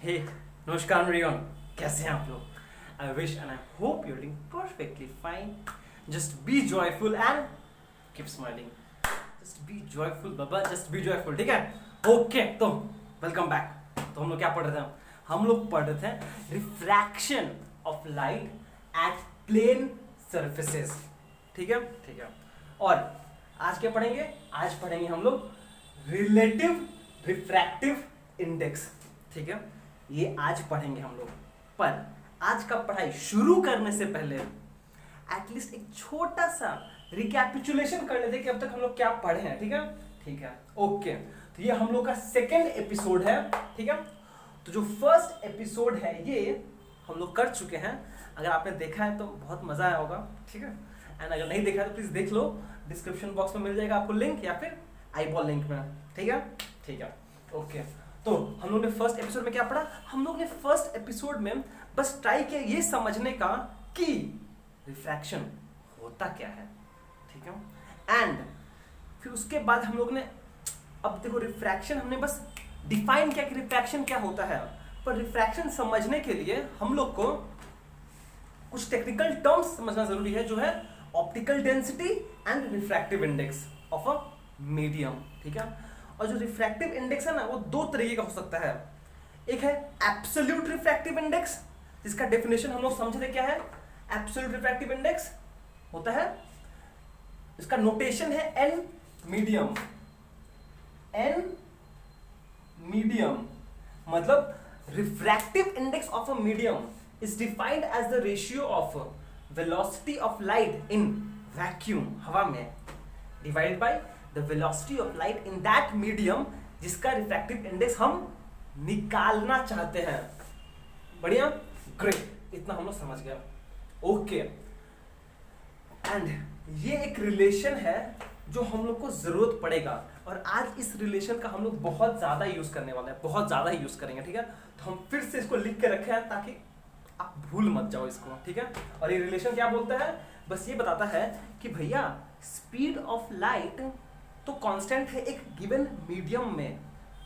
हे नमस्कार एवरीवन, कैसे हैं आप लोग। I wish and I hope you are doing perfectly fine. Just be joyful and keep smiling. Just be joyful बाबा, just be joyful, ठीक है। ओके, तो वेलकम बैक। तो हम लोग क्या पढ़ रहे थे? हम लोग पढ़ रहे थे refraction of light at plane surfaces, ठीक है, ठीक है। और आज क्या पढ़ेंगे? आज पढ़ेंगे हम लोग रिलेटिव रिफ्रैक्टिव इंडेक्स, ठीक है। ये आज पढ़ेंगे हम लोग। पर आज का पढ़ाई शुरू करने से पहले एटलीस्ट एक छोटा सा रिकैपिचुलेशन कर लेते कि अब तक हम लोग क्या पढ़े हैं, ठीक है, ठीक है। ओके, तो ये हम लोग का सेकेंड एपिसोड है, ठीक है। तो जो फर्स्ट एपिसोड है ये हम लोग कर चुके हैं। अगर आपने देखा है तो बहुत मजा आया होगा, ठीक है। एंड अगर नहीं देखा है तो प्लीज देख लो, डिस्क्रिप्शन बॉक्स में मिल जाएगा आपको लिंक, या फिर आई बॉल लिंक में, ठीक है, ठीक है। ओके, तो हम लोग ने फर्स्ट एपिसोड में क्या पढ़ा? हम लोग ने फर्स्ट एपिसोड में बस ट्राई किया ये समझने का कि रिफ्रैक्शन होता क्या है, ठीक है। एंड फिर उसके बाद हम लोग ने, अब देखो, रिफ्रैक्शन हमने बस डिफाइन किया कि रिफ्रैक्शन क्या होता है। पर रिफ्रैक्शन समझने के लिए हम लोग को कुछ टेक्निकल टर्म्स समझना जरूरी है, जो है optical density and refractive index of a medium, ठीक है। और जो रिफ्रैक्टिव इंडेक्स है ना, वो दो तरीके का हो सकता है। एक है एब्सोल्यूट रिफ्रैक्टिव इंडेक्स, जिसका डेफिनेशन हम लोग समझते क्या है। एब्सोल्यूट रिफ्रैक्टिव इंडेक्स होता है, इसका नोटेशन है एन मीडियम। एन मीडियम मतलब refractive index of a medium is defined as the ratio of velocity of light in vacuum, हवा में, divided by the velocity of light in that medium, जिसका refractive index हम निकालना चाहते हैं। बढ़िया, great, इतना हम लोग समझ गया। ओके, एंड ये एक रिलेशन है जो हम लोग को जरूरत पड़ेगा, और आज इस रिलेशन का हम लोग बहुत ज्यादा यूज करने वाले हैं, बहुत ज्यादा ही यूज करेंगे, ठीक है। तो हम फिर से इसको लिख के रखे हैं ताकि आप भूल मत जाओ इसको, ठीक है। और ये रिलेशन क्या बोलता है? बस ये बताता है कि भैया स्पीड ऑफ लाइट तो कांस्टेंट है एक गिवन मीडियम में,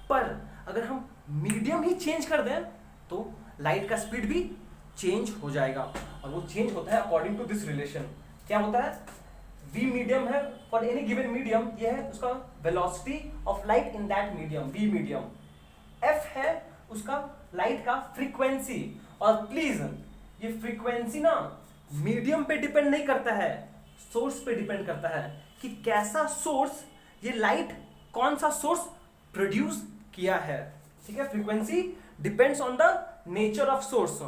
पर अगर हम मीडियम ही चेंज कर दें तो लाइट का स्पीड भी चेंज हो जाएगा। और वो चेंज होता है अकॉर्डिंग टू दिस रिलेशन। क्या होता है? v मीडियम है फॉर एनी गिवन मीडियम, ये है उसका velocity of light in that medium, v medium. f है उसका लाइट का फ्रीक्वेंसी। और प्लीज ये फ्रीक्वेंसी ना मीडियम पे डिपेंड नहीं करता है, सोर्स पे डिपेंड करता है कि कैसा सोर्स, ये लाइट कौन सा सोर्स प्रोड्यूस किया है, ठीक है। Frequency depends on the nature of source.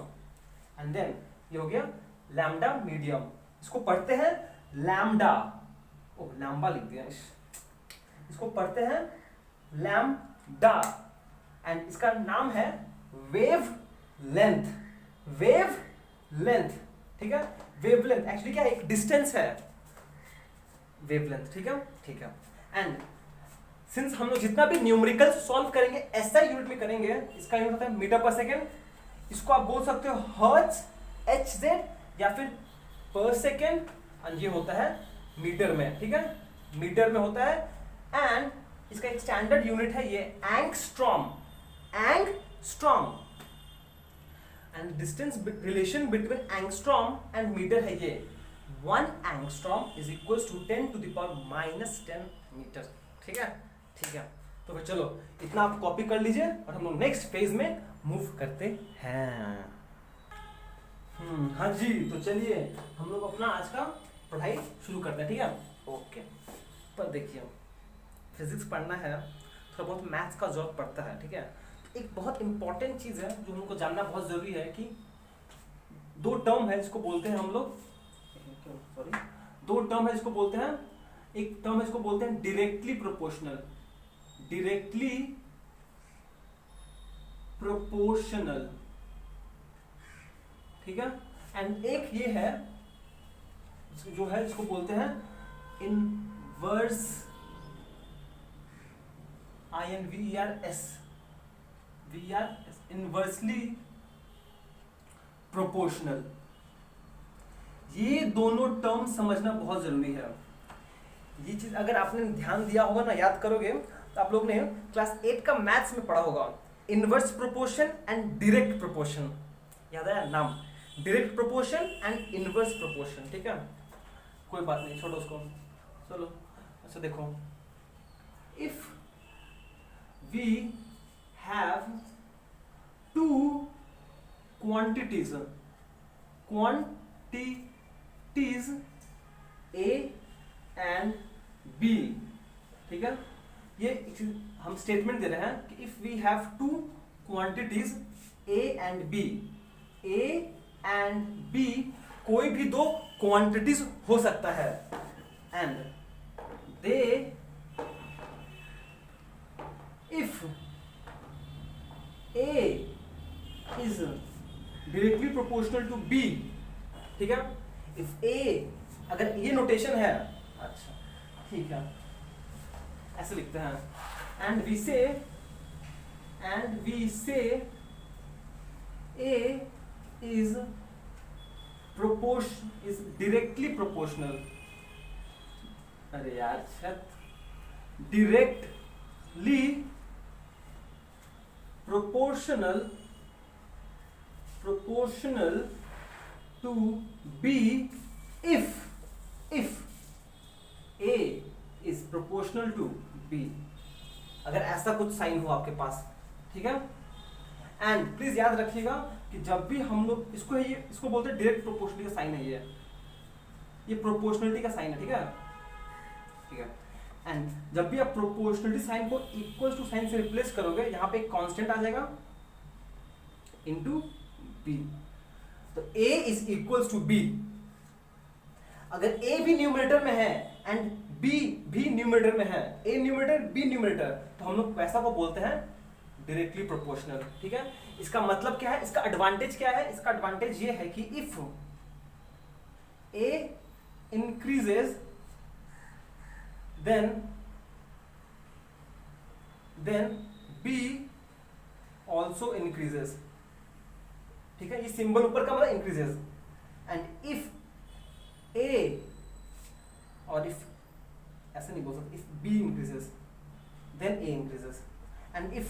And then ये हो गया लैम्डा मीडियम, इसको पढ़ते हैं लैम्डा, ओ लैम्बा लिख दिया, इसको पढ़ते हैं लैम्डा, एंड इसका नाम है वेव लेंथ। वेव लेंथ, ठीक है। वेव लेंथ एक्चुअली क्या है? एक डिस्टेंस है, वेव लेंथ, ठीक है, ठीक है। एंड सिंस हम लोग जितना भी न्यूमेरिकल सॉल्व करेंगे ऐसा यूनिट में करेंगे, इसका यूनिट होता है मीटर पर सेकेंड। इसको आप बोल सकते हो हर्ट्ज, HZ, या फिर पर सेकेंड, और ये होता है मीटर में, ठीक है, मीटर में होता है। एंड इसका एक स्टैंडर्ड यूनिट है ये angstrom, angstrom. And distance relation between angstrom and metre है ये 1 angstrom is equal to 10 to the power -10 metre, ठीक है, ठीक है। तो फिर चलो इतना आप कॉपी कर लीजिए और हम लोग नेक्स्ट फेज में मूव करते हैं। हाँ जी, तो चलिए हम लोग अपना आज का पढ़ाई शुरू करते हैं, ठीक है। ओके, पर देखिए फिजिक्स पढ़ना है, थोड़ा बहुत मैथ्स का जरूरत पड़ता है, ठीक है। एक बहुत इंपॉर्टेंट चीज है जो हमको जानना बहुत जरूरी है कि दो टर्म है जिसको बोलते हैं हम लोग, सॉरी, दो टर्म है जिसको बोलते हैं, एक टर्म है जिसको बोलते हैं डायरेक्टली प्रोपोर्शनल, डायरेक्टली प्रोपोर्शनल, ठीक है। एंड एक ये है जो है जिसको बोलते हैं इनवर्स, INVERS, इनवर्सली प्रोपोर्शनल। ये दोनों टर्म समझना बहुत जरूरी है। ये चीज अगर आपने ध्यान दिया होगा ना, याद करोगे, तो आप लोग ने क्लास 8 का मैथ्स में पढ़ा होगा inverse proportion and direct proportion, याद है नाम, direct proportion and inverse proportion, ठीक है, कोई बात नहीं, छोड़ो उसको, चलो। अच्छा देखो, if we have two quantities A and B, ठीक है, ये हम स्टेटमेंट दे रहे हैं कि if we have two quantities A and B, A and B कोई भी दो क्वांटिटीज हो सकता है, and they if A is directly proportional to B, ठीक है, इफ A, अगर ये नोटेशन है, अच्छा ठीक है, ऐसे लिखते हैं, एंड वी से A is directly proportional, अरे यार छत, directly proportional to B if A is proportional to B, अगर ऐसा कुछ साइन हो आपके पास, ठीक है। एंड प्लीज याद रखिएगा कि जब भी हम लोग इसको बोलते हैं डायरेक्ट प्रोपोर्शनलिटी का साइन है, ये प्रोपोर्शनलिटी का साइन है, ठीक है, ठीक है। एंड जब भी आप प्रोपोर्शनलिटी साइन को इक्वल टू साइन से रिप्लेस करोगे, यहाँ पे एक कांस्टेंट आ जाएगा इनटू B, तो A is equal to B। अगर A भी न्यूमरेटर में है एंड B भी न्यूमरेटर में है, A न्यूमरेटर B न्यूमरेटर, तो हम लोग वैसा को बोलते हैं डायरेक्टली प्रोपोर्शनल, ठीक है। इसका मतलब क्या है, इसका एडवांटेज क्या है, इसका एडवांटेज ये है कि if A increases then B also increases, ठीक है, ये सिंबल ऊपर का मतलब इंक्रीजेस, एंड इफ A, और इफ ऐसे नहीं बोल सकते, if B increases then A increases, and if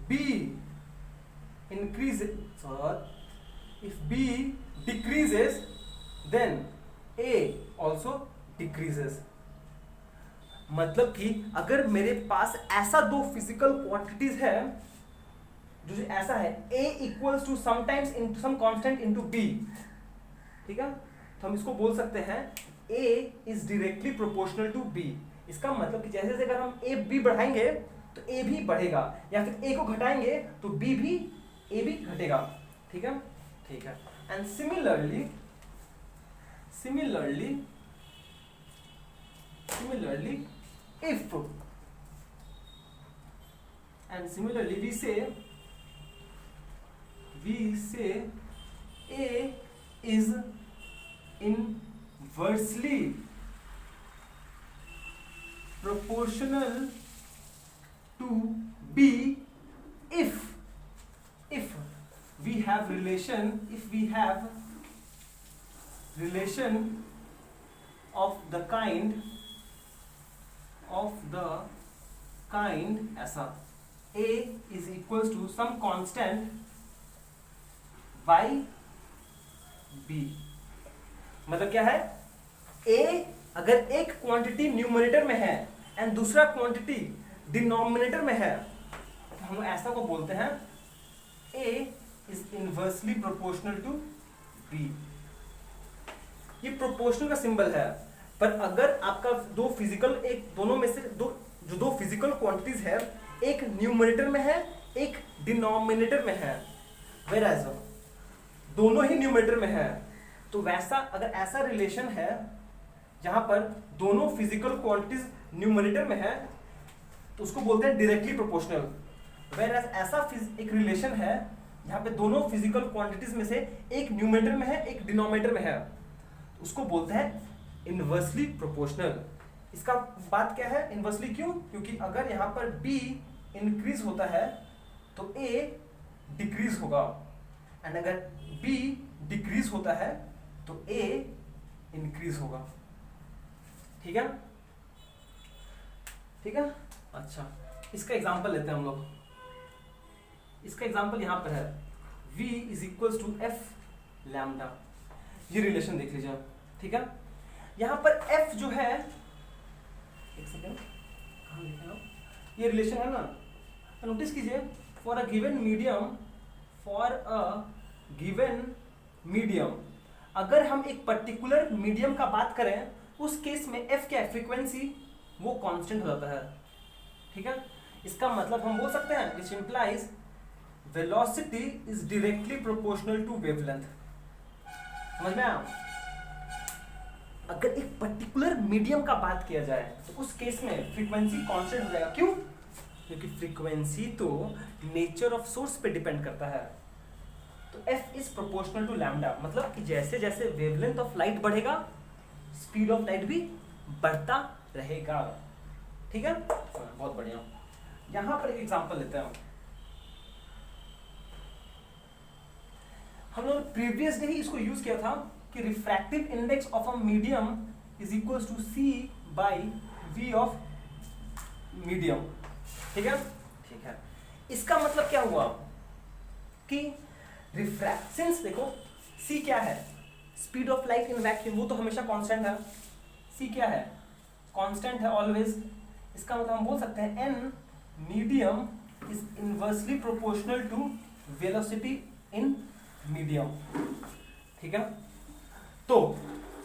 B increases, if B decreases then A also decreases। मतलब कि अगर मेरे पास ऐसा दो फिजिकल क्वांटिटीज है जो ऐसा है, A equals to sometimes into some constant into B, ठीक है, तो हम इसको बोल सकते हैं A is directly proportional to B। इसका मतलब कि जैसे जैसे अगर हम A B बढ़ाएंगे तो A भी बढ़ेगा, या फिर A को घटाएंगे तो B भी A भी घटेगा, ठीक है, ठीक है। And similarly if, and similarly we say A is inversely proportional to B if we have relation of the kind ऐसा, A is equals to some constant by B। मतलब क्या है, A अगर एक क्वांटिटी न्यूमरेटर में है and दूसरा quantity denominator में है, तो हम ऐसा को बोलते हैं A is inversely proportional to B। ये प्रोपोर्शनल का सिंबल है, पर अगर आपका दो फिजिकल क्वांटिटीज है, एक न्यूमरेटर में है एक डिनोमिनेटर में है, वेराज दोनों ही न्यूमरेटर में है, तो वैसा अगर ऐसा रिलेशन है जहां पर दोनों फिजिकल क्वांटिटीज न्यूमरेटर में है, तो उसको बोलते हैं डायरेक्टली प्रोपोर्शनल। वेराज ऐसा एक रिलेशन है जहां पे दोनों फिजिकल क्वांटिटीज में से एक न्यूमरेटर में है एक डिनोमिनेटर में है, उसको बोलते हैं इनवर्सली प्रोपोर्शनल। इसका बात क्या है, इनवर्सली क्यों, क्योंकि अगर यहाँ पर B इंक्रीज होता है तो A डिक्रीज होगा, एंड अगर B डिक्रीज होता है तो A इंक्रीज होगा, ठीक है, ठीक है। अच्छा, इसका एग्जांपल लेते हैं हम लोग। इसका एग्जांपल यहाँ पर है v is equals to f lambda, ये रिलेशन देख लीजिए, ठीक है। यहाँ पर f जो है, एक सेकेंड कहाँ लिखे हो, ये रिलेशन है ना, नोटिस कीजिए, फॉर अ गिवन मीडियम, अगर हम एक पर्टिकुलर मीडियम का बात करें, उस केस में f क्या है, फ्रीक्वेंसी, वो कांस्टेंट हो जाता है, ठीक है। इसका मतलब हम बोल सकते हैं which implies velocity is directly proportional to wavelength. समझ में आया? अगर एक पर्टिकुलर मीडियम का बात किया जाए तो उस केस में फ्रीक्वेंसी कांस्टेंट हो जाएगा। क्यों? क्योंकि फ्रीक्वेंसी तो नेचर ऑफ सोर्स पे डिपेंड करता है। तो f is proportional to lambda, मतलब कि जैसे जैसे वेवलेंथ ऑफ लाइट बढ़ेगा, स्पीड ऑफ लाइट भी बढ़ता रहेगा, ठीक है। बहुत बढ़िया। यहां पर एक एग्जांपल लेते हैं हम लोग प्रीवियस डे ही इसको यूज किया था कि refractive index of a medium is equals to c by v of medium, ठीक है। ठीक है, इसका मतलब क्या हुआ कि सिंस देखो c क्या है, speed of light in vacuum, वो तो हमेशा कांस्टेंट है, c क्या है, कांस्टेंट है ऑलवेज। इसका मतलब हम बोल सकते हैं n medium is inversely proportional to velocity in medium, ठीक है। तो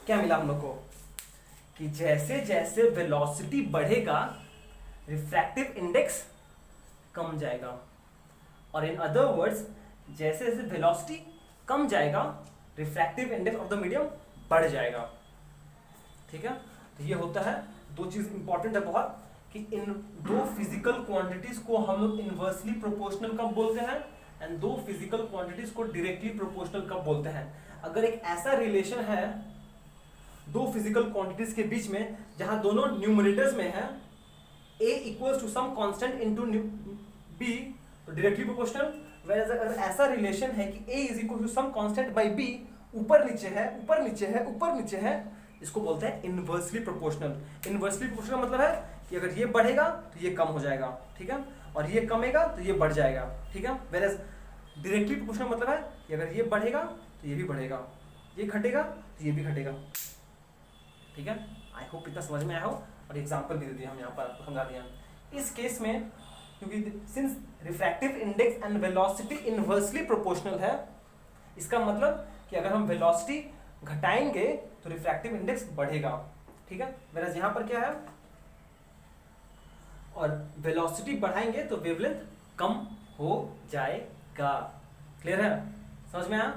क्या मिला हम लोग को कि जैसे जैसे वेलोसिटी बढ़ेगा रिफ्रैक्टिव इंडेक्स कम जाएगा, और इन अदर वर्ड्स जैसे जैसे वेलोसिटी कम जाएगा refractive index of the medium बढ़ जाएगा, ठीक है। तो ये होता है, दो चीज इंपॉर्टेंट है बहुत, कि इन दो फिजिकल क्वांटिटीज को हम लोग इनवर्सली प्रोपोर्शनल कब बोलते हैं एंड दो फिजिकल क्वांटिटीज को डायरेक्टली प्रोपोर्शनल कब बोलते हैं। अगर एक ऐसा रिलेशन है दो फिजिकल क्वांटिटीज के बीच में जहां दोनों न्यूमरेटर्स में है a equals to some constant into b, तो डायरेक्टली प्रोपोर्शनल। वेयर अगर ऐसा रिलेशन है कि a is equal to some constant by b, ऊपर नीचे है ऊपर नीचे है ऊपर नीचे है, इसको बोलते हैं इनवर्सली प्रोपोर्शनल। इनवर्सली प्रोपोर्शनल मतलब है कि अगर ये बढ़ेगा तो ये कम हो जाएगा, ठीक है, और ये कमेगा तो ये बढ़ जाएगा, ठीक है। वेयर डायरेक्टली प्रोपोर्शनल मतलब है कि अगर ये बढ़ेगा तो ये भी बढ़ेगा, ये घटेगा तो ये भी घटेगा, ठीक है। आई होप इतना समझ में आया हो, और एग्जांपल भी दे दिया हम यहाँ पर आपको समझा दिया। इस केस में क्योंकि since refractive index and velocity inversely proportional है, इसका मतलब कि अगर हम वेलोसिटी घटाएंगे तो रिफ्रैक्टिव इंडेक्स बढ़ेगा, ठीक है। वेयर यहाँ पर क्या है, और वेलोसिटी बढ़ाएंगे तो वेवलेंथ कम हो जाएगा। क्लियर है, समझ में आया,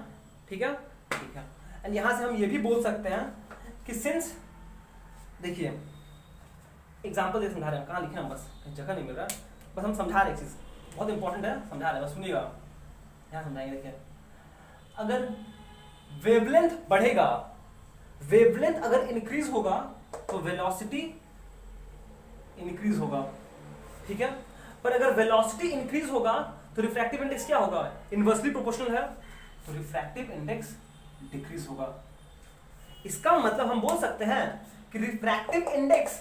ठीक है, ठीक है। एंड यहां से हम ये भी बोल सकते हैं कि सिंस, देखिए एग्जांपल दे समझा रहे हैं, कहाँ लिखे हम, बस जगह नहीं मिल रहा, बस हम समझा रहे, एक चीज बहुत इंपॉर्टेंट है, समझा रहे हैं, बस सुनिएगा, यहाँ समझाएंगे। देखिए अगर वेवलेंथ बढ़ेगा, वेवलेंथ अगर इंक्रीज होगा तो वेलोसिटी इंक्रीज होगा, ठीक है। पर अगर वेलोसिटी इंक्रीज होगा तो रिफ्रैक्टिव इंडेक्स क्या होगा, इनवर्सली प्रोपोर्शनल है, तो रिफ्रैक्टिव इंडेक्स डिक्रीज होगा। इसका मतलब हम बोल सकते हैं कि refractive index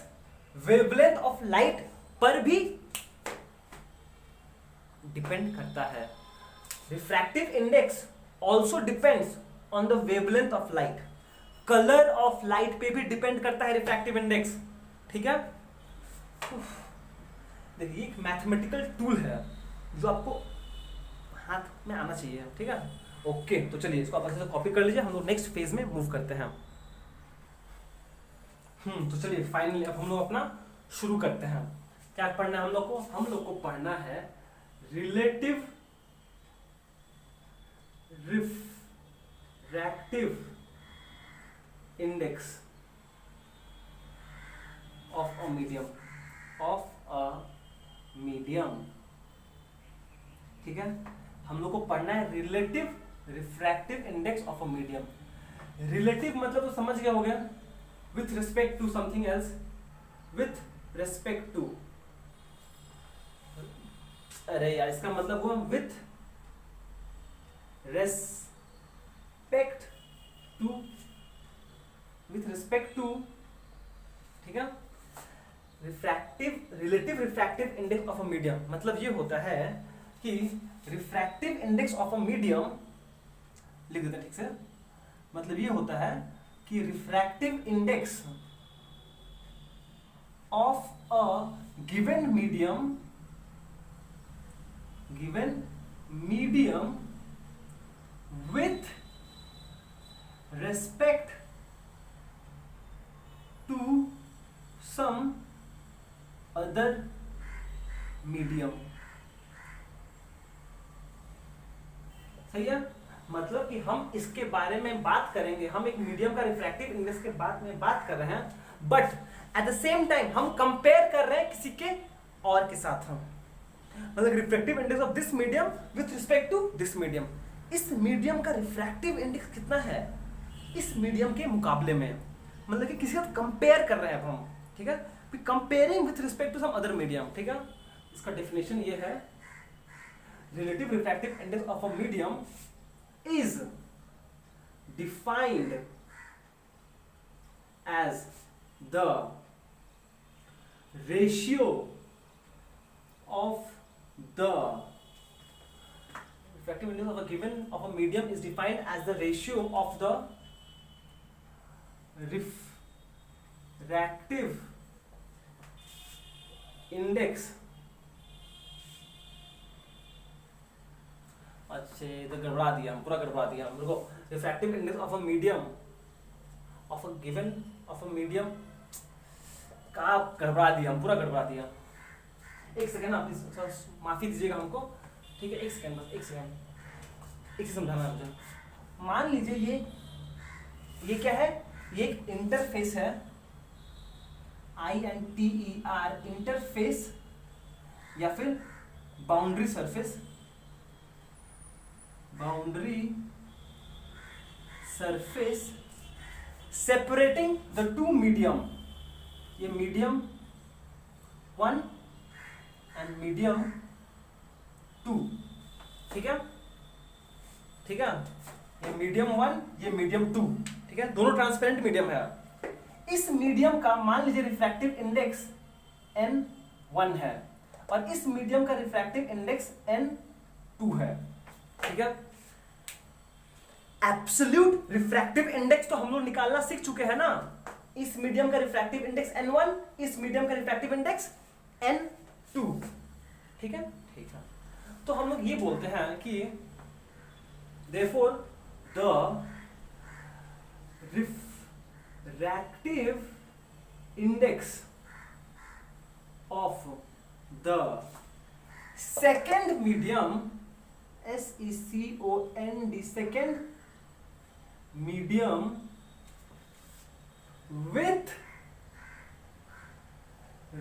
wavelength of light पर भी डिपेंड करता है। Refractive index also depends on the wavelength of light, colour of light पे भी डिपेंड करता है रिफ्रैक्टिव इंडेक्स, ठीक है। देखिए एक मैथमेटिकल टूल है जो आपको हाथ में आना चाहिए, ठीक है। ओके, तो चलिए इसको आप अच्छे से कॉपी कर लीजिए, हम लोग नेक्स्ट फेज में मूव करते हैं। तो चलिए फाइनली अब हम लोग अपना शुरू करते हैं। क्या पढ़ना है हम लोग को? हम लोग को पढ़ना है relative refractive index of a medium, ठीक है। हम लोग को पढ़ना है relative refractive index of a medium. Relative मतलब तो समझ गया हो गया, with respect to something else, with respect to, अरे यार इसका मतलब हुआ with respect to, with respect to, ठीक है। Relative refractive index of a medium मतलब ये होता है कि refractive index of a medium, लिख देते हैं ठीक से, मतलब ये होता है कि refractive index of a given medium with respect to some other medium। सही है, मतलब कि हम इसके बारे में बात करेंगे, हम एक मीडियम का रिफ्रैक्टिव इंडेक्स के बारे में बात कर रहे हैं, but at the same time हम कंपेयर कर रहे हैं किसी के और के साथ। हम मतलब refractive index of this medium with respect to this medium, इस मीडियम का रिफ्रैक्टिव इंडेक्स कितना है इस मीडियम के मुकाबले में, मतलब कि किसी के साथ कंपेयर कर रहे हैं हम, ठीक है, comparing with respect to some other medium, ठीक है। इसका डेफिनेशन ये है, relative refractive index of a medium is defined as the ratio of the refractive index of a given of a medium is defined as the ratio of the refractive index। अच्छा इधर गड़बड़ा दिया, हम पूरा गड़बड़ा दिया हम लोगों। Refractive index of a medium of a given of a medium का गड़बड़ा दिया, हम पूरा गड़बड़ा दिया। एक सेकंड आप माफी दीजिएगा हमको, ठीक है, एक सेकंड बस, एक सेकंड, एक समझाना है मुझे। मान लीजिए ये क्या है, ये एक इंटरफेस है, INTER इंटरफेस या फिर boundary surface, separating the two medium, ये मीडियम 1 एंड मीडियम 2, ठीक है, ठीक है, ये मीडियम 1 ये मीडियम 2, ठीक है, दोनों ट्रांसपेरेंट मीडियम है। इस मीडियम का मान लीजिए रिफ्रैक्टिव इंडेक्स N1 है और इस मीडियम का रिफ्रैक्टिव इंडेक्स N2 है, ठीक है। एब्सोल्यूट रिफ्रैक्टिव इंडेक्स तो हम लोग निकालना सीख चुके हैं ना, इस मीडियम का रिफ्रैक्टिव इंडेक्स N1, इस मीडियम का रिफ्रैक्टिव इंडेक्स N2, ठीक है, ठीक है। तो हम लोग ये बोलते हैं कि therefore the refractive index of the second medium, SECOND, second medium with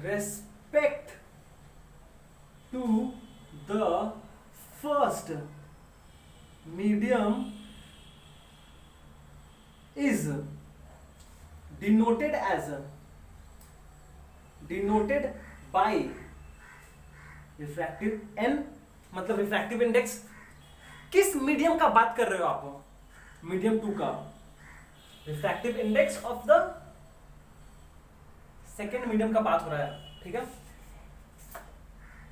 respect to the first medium is denoted by refractive N, मतलब रिफ्रैक्टिव इंडेक्स। किस मीडियम का बात कर रहे हो आप, मीडियम 2 का refractive index of the second medium का बात हो रहा है, ठीक है।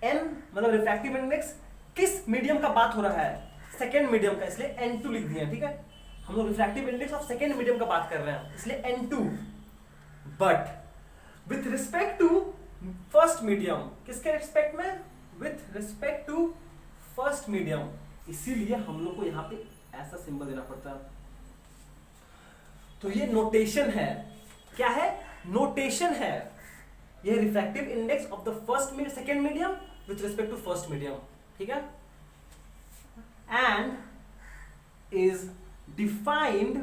N मतलब रिफ्रैक्टिव इंडेक्स किस मीडियम का बात हो रहा है, सेकेंड मीडियम का, इसलिए N2 लिख दिया, ठीक है। हम लोग refractive index of second medium का बात कर रहे हैं, इसलिए N2, but with respect to first medium, किसके रिस्पेक्ट में, with respect to first medium, इसीलिए हम लोग को यहां पे ऐसा सिंबल देना पड़ता है। तो ये नोटेशन है, क्या है, नोटेशन है, ये refractive index of the first second medium with respect to first medium, ठीक है, and is defined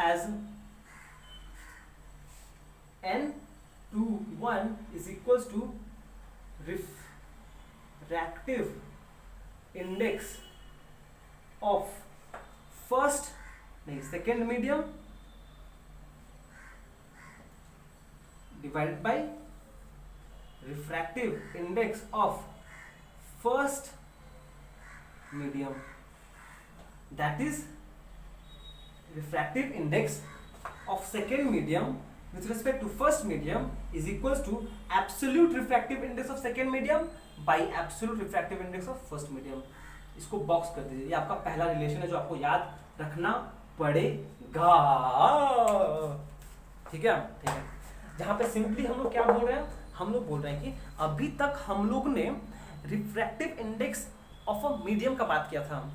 as N21 is equals to refractive index of second medium divided by refractive index of first medium, that is refractive index of second medium with respect to first medium is equals to absolute refractive index of second medium by absolute refractive index of first medium. इसको box कर दीजिए, ये आपका पहला relation है जो आपको याद रखना पड़ेगा। ठीक है, ठीक है। जहां पे सिंपली हम लोग क्या बोल रहे हैं, हम लोग बोल रहे हैं कि अभी तक हम लोग ने refractive index of a medium का बात किया था।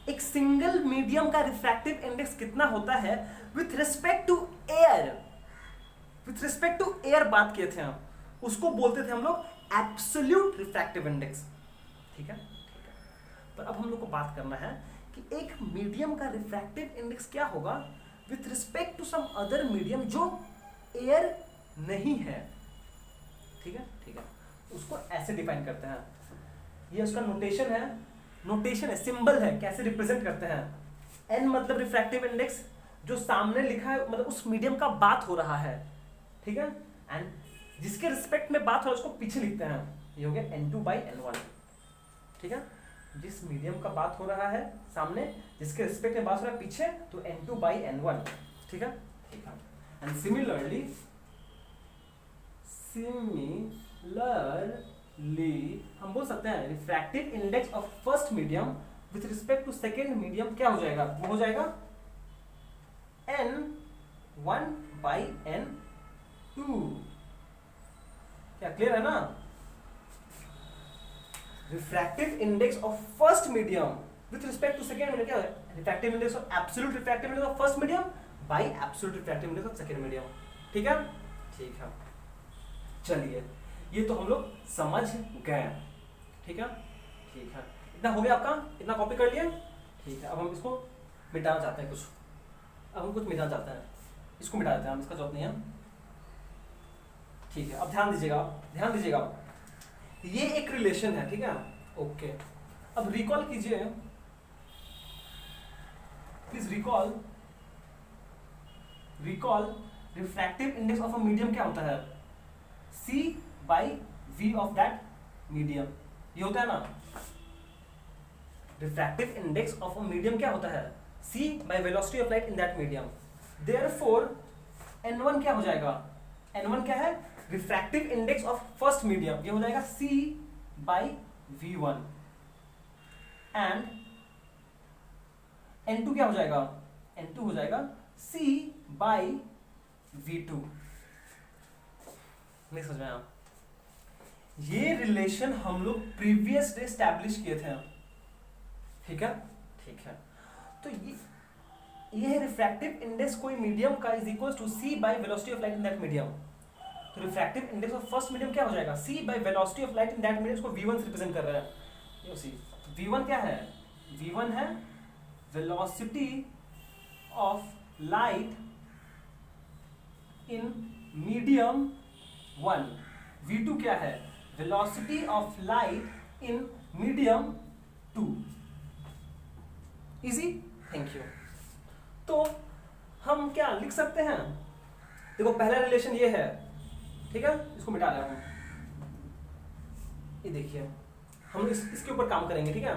एक सिंगल मीडियम का रिफ्रैक्टिव इंडेक्स कितना होता है with respect to air, with respect to air बात किए थे हम, उसको बोलते थे हम लोग एब्सोल्यूट रिफ्रैक्टिव इंडेक्स। ठीक है, ठीक है। पर अब हम लोग को बात करना है कि एक मीडियम का रिफ्रैक्टिव इंडेक्स क्या होगा with respect to some other medium जो एयर नहीं है। ठीक है, ठीक है। उसको ऐसे डिफाइन करते हैं, ये उसका नोटेशन है, नोटेशन है, सिंबल है, कैसे रिप्रेजेंट करते हैं। एन मतलब रिफ्रैक्टिव इंडेक्स, जो सामने लिखा है मतलब उस मीडियम का बात हो रहा है। ठीक है, एंड जिसके रिस्पेक्ट में बात हो रहा है उसको पीछे लिखते हैं, ये हो गया n2/n1। ठीक है, जिस मीडियम का बात हो रहा है सामने, जिसके रिस्पेक्ट में बात हो रहा है पीछे, तो n2/n1। ठीक है, ठीक है। एंड सिमिलरली हम बोल सकते हैं refractive index of first medium with respect to second medium क्या हो जाएगा, वो हो जाएगा n1/n2। क्या क्लियर है ना? Refractive index of first medium with respect to second medium क्या है, refractive index of absolute refractive index of first medium by absolute refractive index of second medium. ठीक है, ठीक है। चलिए, ये तो हम लोग समझ गए। ठीक है, ठीक है। इतना हो गया आपका, इतना कॉपी कर लिए। ठीक है, अब हम इसको मिटाना चाहते हैं कुछ, अब हम कुछ मिटाना चाहते हैं, इसको मिटा देते हैं हम, इसका जरूरत नहीं है। ठीक है, अब ध्यान दीजिएगा, ध्यान दीजिएगा, ये एक रिलेशन है। ठीक है, ओके। अब रिकॉल कीजिए, please recall refractive index of a medium क्या होता है, C/V ऑफ दैट मीडियम। ये होता है ना, refractive index of a medium क्या होता है, C by velocity of light in that medium. Therefore n1 क्या हो जाएगा, n1 क्या है, refractive index of first medium, ये हो जाएगा C/V1। एंड n2 क्या हो जाएगा, n2 हो जाएगा C/V2। नहीं समझ में आया? ये रिलेशन हम लोग प्रीवियस डे एस्टैब्लिश किए थे। ठीक है, ठीक है। तो ये रिफ्रैक्टिव इंडेक्स कोई मीडियम का is equal to C by velocity of light in that medium. तो refractive index of first medium क्या हो जाएगा, C by velocity of light in that medium, इसको V1 से रिप्रेजेंट कर रहा है। ये सी V1 क्या है, V1 है velocity of light in medium 1। V2 क्या है, velocity of light in medium 2। Easy, thank you. तो हम क्या लिख सकते हैं, देखो पहला रिलेशन ये है। ठीक है, इसको मिटा रहा हूं, ये देखिए, हम इसके ऊपर काम करेंगे। ठीक है,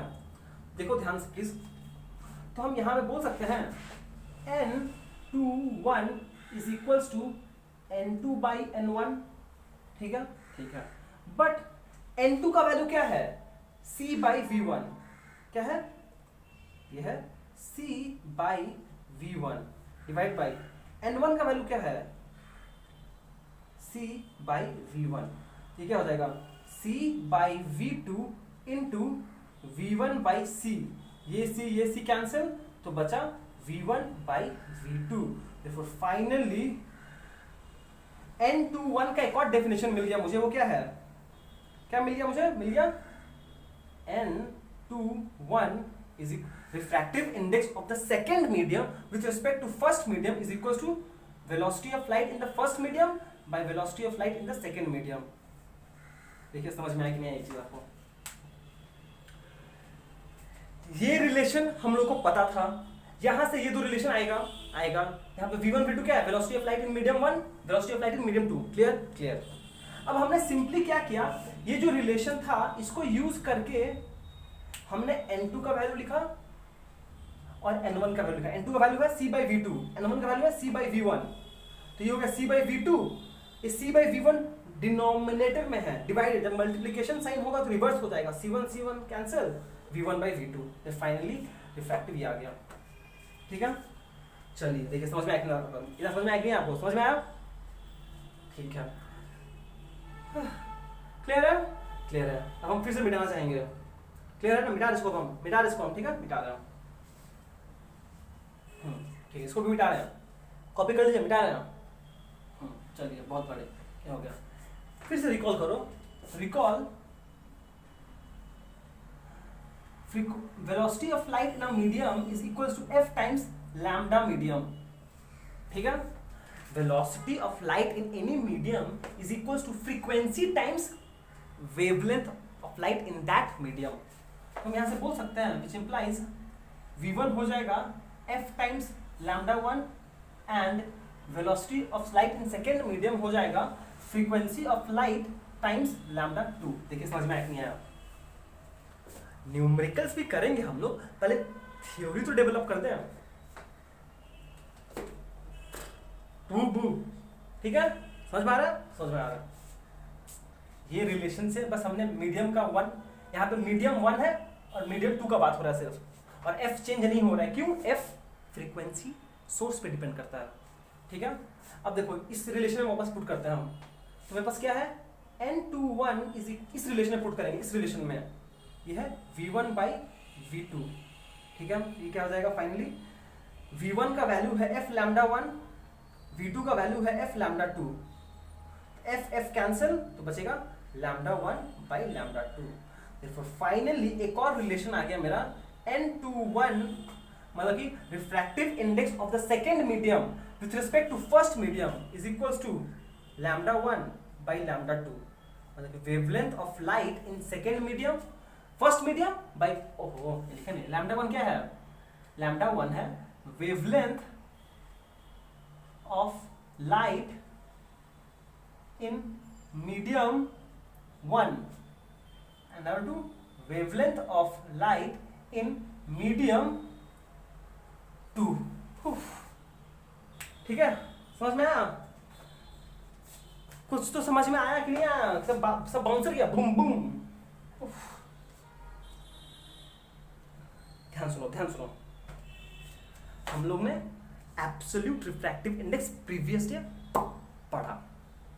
देखो ध्यान से प्लीज। तो हम यहां पे बोल सकते हैं n2/1 is equals to n2/n1। ठीक है, ठीक है। बट n2 का वैल्यू क्या है, C/V1। क्या है, ये है C/V1 डिवाइड बाई n1 का वैल्यू क्या है, C/V1। ये क्या हो जाएगा, C/V2 इंटू V1/C। ये C कैंसिल, तो बचा V1/V2। देखो फाइनली n21 का एक और डेफिनेशन मिल गया मुझे, वो क्या है, क्या मिल गया मुझे, मिल गया n21 is refractive index of the second medium with respect to first medium is equal to velocity of light in the first medium by velocity of light in the second medium. देखिए समझ में आया कि नहीं आई चीज आपको? ये relation हम लोग को पता था, यहां से ये दो रिलेशन आएगा। यहाँ पे V1 V2 क्या है, velocity of light in medium 1, velocity of light in medium 2। Clear, clear. अब हमने सिंपली क्या किया, ये जो रिलेशन था इसको यूज करके हमने n2 का वैल्यू लिखा और n1 का वैल्यू लिखा। n2 का वैल्यू है C/V2, n1 का वैल्यू है C/V1। तो ये हो गया C/V2, इस C/V1 डिनोमिनेटर में है, डिवाइडेड, जब मल्टीप्लिकेशन साइन होगा तो रिवर्स हो जाएगा, C1 C1 कैंसिल, V1/V2, फिर फाइनली रिफ्रैक्टिव ये आ गया। ठीक है, चलिए देखिए समझ में आया, इतना समझ में आया कि नहीं आपको, समझ में आया? ठीक है, क्लियर है? क्लियर है। अब हम फिर से मिटाना चाहेंगे, क्लियर है ना? मिटा इसको हम, ठीक है, मिटा रहे हैं। ठीक है, इसको भी मिटा रहे हैं, कॉपी कर लीजिए, मिटा रहे हैं। चलिए बहुत बड़े, क्या हो गया, फिर से रिकॉल करो, recall velocity of light in a medium is equals to f times lambda medium. ठीक है, velocity of light in any medium is equals to frequency times wavelength of light in that medium. हम यहां से बोल सकते हैं which implies v1 हो जाएगा f times lambda 1 and velocity of light in second medium हो जाएगा frequency of light times lambda 2। देखिए समझ में नहीं आया? न्यूमेरिकल्स भी करेंगे हम लोग, पहले थ्योरी तो डेवलप करते हैं। ठीक है, समझ में आ रहा है? समझ में आ रहा है। ये रिलेशन से बस हमने मीडियम का 1, यहाँ पे मीडियम 1 है और मीडियम 2 का बात हो रहा है सिर्फ, और f चेंज नहीं हो रहा है। क्यों? f फ्रीक्वेंसी सोर्स पे डिपेंड करता है। ठीक है, अब देखो इस रिलेशन में वापस पुट करते हैं हम, तो मेरे पास क्या है, n21 इस रिलेशन में पुट करेंगे, इस रिलेशन में ये है v1/v2। ठीक है, ये क्या हो जाएगा फाइनली, v1 का वैल्यू है f लैम्डा 1, v2 का वैल्यू है f लैम्डा 2, f कैंसिल तो बचेगा लैम्डा 1/लैम्डा 2। therefore फाइनली एक और रिलेशन आ गया मेरा, n21 मतलब कि refractive index of the second medium with respect to first medium is equals to lambda 1/लैम्डा 2, मतलब कि wavelength of light in second medium first medium by, ओहो लिखा नहीं, लैम्डा 1 क्या है, लैम्डा 1 है wavelength of light in medium 1 and number 2 wavelength of light in medium 2। ठीक है, समझ में आया? कुछ तो समझ में आया कि नहीं आया? सब बाउंसर किया, बूम बूम। ध्यान सुनो, हम लोग ने absolute refractive index previous day पढ़ा,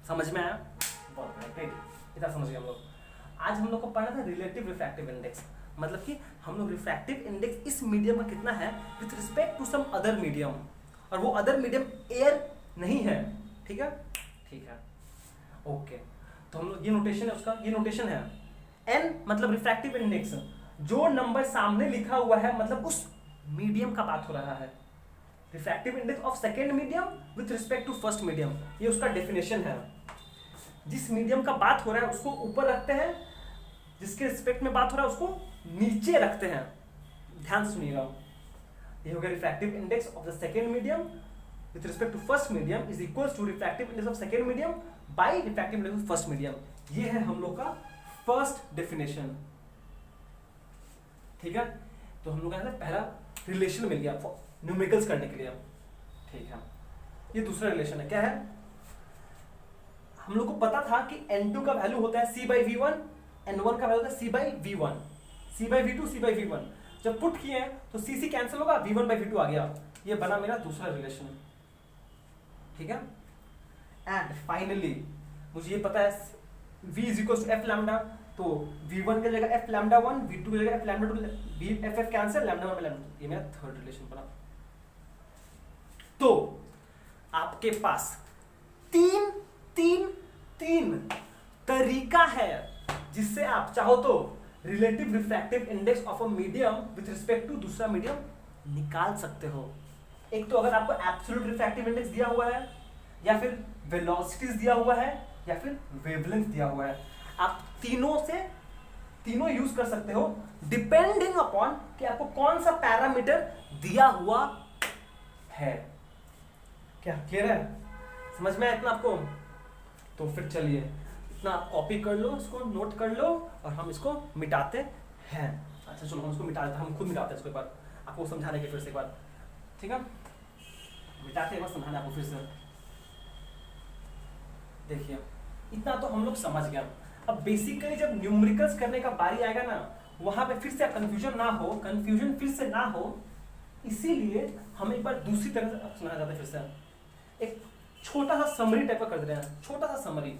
समझ में आया? बहुत बढ़िया, इतना समझ गए हम लोग। आज हम लोग को पढ़ना था रिलेटिव रिफ्रैक्टिव इंडेक्स, मतलब कि हम लोग रिफ्रैक्टिव इंडेक्स इस मीडियम का कितना है with respect to some other medium, और वो अदर मीडियम एयर नहीं है। ठीक है, ठीक है, ओके। तो हम लोग ये नोटेशन है उसका, ये नोटेशन है n मतलब रिफ्रैक्टिव इंडेक्स, जो नंबर सामने लिखा हुआ है मतलब उस मीडियम का बात हो रहा है। Refractive index of second medium with respect to first medium, ये उसका डेफिनेशन है। जिस मीडियम का बात हो रहा है उसको ऊपर रखते हैं, जिसके रिस्पेक्ट में बात हो रहा है उसको नीचे रखते हैं। ध्यान से सुनिएगा, ये हो गया refractive index of the second medium with respect to first medium is equals to refractive index of second medium by refractive index of first medium. ये है हम लोग का फर्स्ट डेफिनेशन। ठीक है, तो हम लोग का पहला रिलेशन मिल गया न्यूमेरिकल्स करने के लिए। ठीक है, ये दूसरा रिलेशन है, क्या है, हम लोग को पता था कि n2 का वैल्यू होता है c/v1, n1 का वैल्यू होता है c/v1, c/v2, c/v1। जब पुट किए हैं तो c कैंसिल होगा, v1/v2 आ गया। ये बना मेरा दूसरा रिलेशन। ठीक है, एंड फाइनली मुझे ये पता है v is equal to f lambda, तो v1 की जगह f लैम्डा 1, v2 की जगह f lambda 2, f cancel, lambda 1/लैम्डा 2। ये मेरा थर्ड रिलेशन बना। तो आपके पास तीन तरीका है जिससे आप चाहो तो relative refractive index of a medium with respect to दूसरा मीडियम निकाल सकते हो। एक तो अगर आपको एब्सोल्यूट रिफ्रैक्टिव इंडेक्स दिया हुआ है, या फिर वेलोसिटीज दिया हुआ है, या फिर वेवलेंथ दिया हुआ है, आप तीनों यूज कर सकते हो डिपेंडिंग अपॉन कि आपको कौन सा पैरामीटर दिया हुआ है। क्या क्लियर है? समझ में आया इतना आपको? तो फिर चलिए इतना कॉपी कर लो, इसको नोट कर लो, और हम इसको मिटाते हैं। अच्छा चलो हम इसको मिटा देते हैं, हम खुद मिटाते हैं इसको एक बार, आपको समझाने के फिर से एक बार। ठीक है, मिटाते हैं, समझाना आपको फिर से। देखिए इतना तो हम लोग समझ गए। अब बेसिकली जब न्यूमेरिकल्स करने का बारी आएगा ना, वहां पे फिर से कंफ्यूजन फिर से ना हो, इसीलिए हम एक बार दूसरी तरह से सुना जाता है। फिर से एक छोटा सा समरी टाइप का कर दे रहे हैं, छोटा सा समरी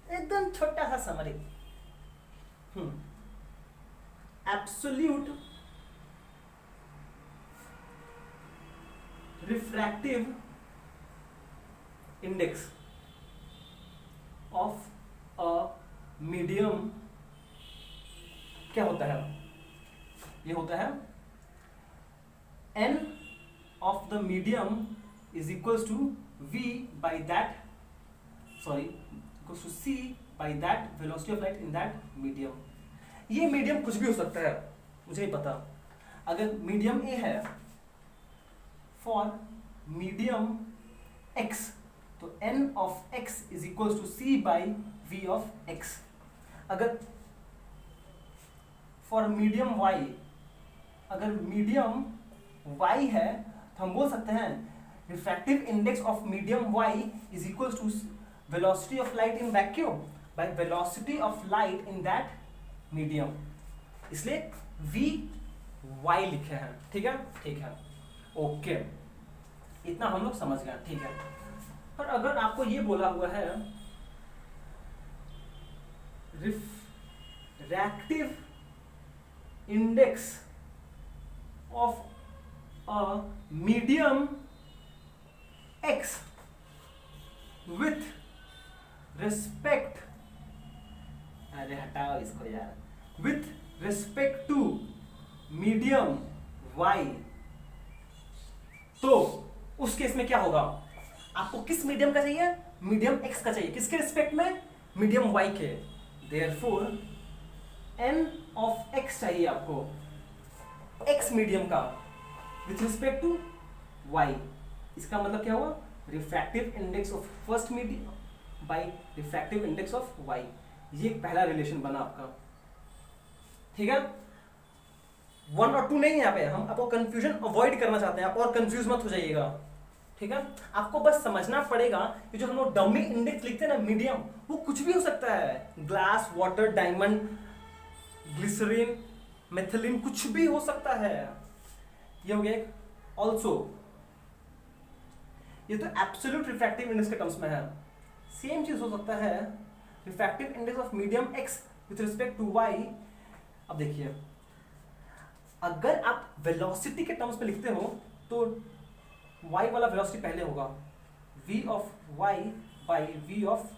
एकदम छोटा सा summary. Absolute refractive index of a medium क्या होता है? ये होता है n of the medium is equals to v by that equals to c by that velocity of light in that medium। ये मीडियम कुछ भी हो सकता है, मुझे नहीं पता। अगर मीडियम ए है, फॉर मीडियम x, तो n of x is equals to c by v of x। अगर फॉर मीडियम y, अगर मीडियम y है तो हम बोल सकते हैं refractive index of medium y is equal to velocity of light in vacuum by velocity of light in that medium. इसलिए v y लिखे हैं। ठीक है, ओके, इतना हम लोग समझ गए। ठीक है, पर अगर आपको ये बोला हुआ है refractive index of a medium x with respect, अरे हटाओ इसको यार, with respect to medium y, तो उस केस में क्या होगा? आपको किस मीडियम का चाहिए? मीडियम x का चाहिए। किसके रिस्पेक्ट में? मीडियम y के। Therefore n of x चाहिए आपको, x मीडियम का विथ रिस्पेक्ट टू y। इसका मतलब क्या हुआ? Refractive index of first medium by refractive index of y। ये पहला रिलेशन बना आपका। ठीक है, 1 और 2 नहीं है यहाँ पे, हम आपको कंफ्यूजन अवॉइड करना चाहते हैं, आप और कंफ्यूज मत हो जाइएगा। ठीक है, आपको बस समझना पड़ेगा कि जो हम लोग डमी इंडेक्स लिखते हैं ना मीडियम, वो कुछ भी हो सकता है। Glass, water, diamond, glycerine, methylene, कुछ भी हो सकता है। ये हो गया एक। ऑल्सो ये तो एब्सोल्यूट रिफ्रैक्टिव इंडेक्स के टर्म्स में है। सेम चीज हो सकता है refractive index of medium x with respect to y. अब देखिए, अगर आप वेलोसिटी के टर्म्स में लिखते हो तो y वाला वेलोसिटी पहले होगा, v of y by v of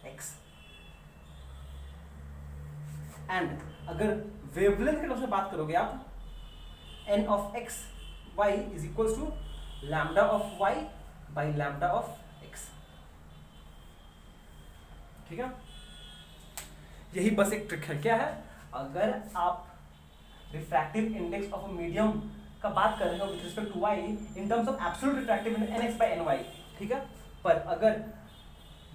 x। And अगर वेवलेंथ के टर्म्स में बात करोगे आप, n of x y is equal to lambda of y by lambda of x। ठीक है, यही बस एक ट्रिक है। क्या है? अगर आप refractive index of a medium का बात कर रहे हो with respect to y in terms of absolute refractive index nx by ny, ठीक है, पर अगर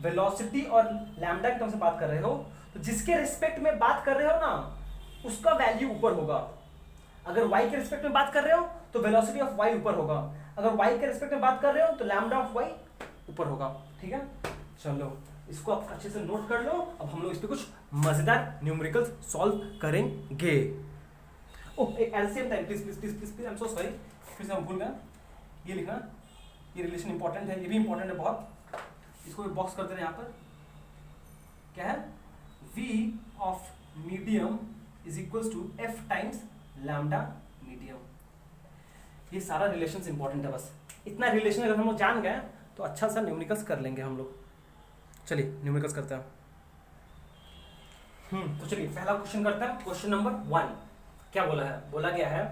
वेलोसिटी और लैम्डा के टर्म्स में बात कर रहे हो तो जिसके रिस्पेक्ट में बात कर रहे हो ना, उसका वैल्यू ऊपर होगा। अगर y के रिस्पेक्ट में बात कर रहे हो तो वेलोसिटी ऑफ y ऊपर होगा, अगर y के रिस्पेक्ट में बात कर रहे हो तो लैम्डा ऑफ y ऊपर होगा। ठीक है, चलो इसको आप अच्छे से नोट कर लो। अब हम लोग इस पे कुछ मजेदार न्यूमेरिकल्स सॉल्व करेंगे। Oh, at the same time please please please please please, I am so sorry, फिर से हम भूल गए ये लिखना। ये रिलेशन इंपॉर्टेंट है, ये भी इंपॉर्टेंट है बहुत। इसको भी बॉक्स कर दे रहे हैं यहाँ पर। क्या है? v of medium is equals to f times lambda medium. ये सारा रिलेशंस इंपॉर्टेंट है। बस इतना रिलेशन अगर हम लोग जान गए तो अच्छा सा न्यूमेरिकल्स कर लेंगे हम लोग। चलिए न्यूमेरिकल्स करते हैं। तो चलिए पहला क्वेश्चन करते हैं। क्वेश्चन नंबर 1 क्या बोला है? बोला गया है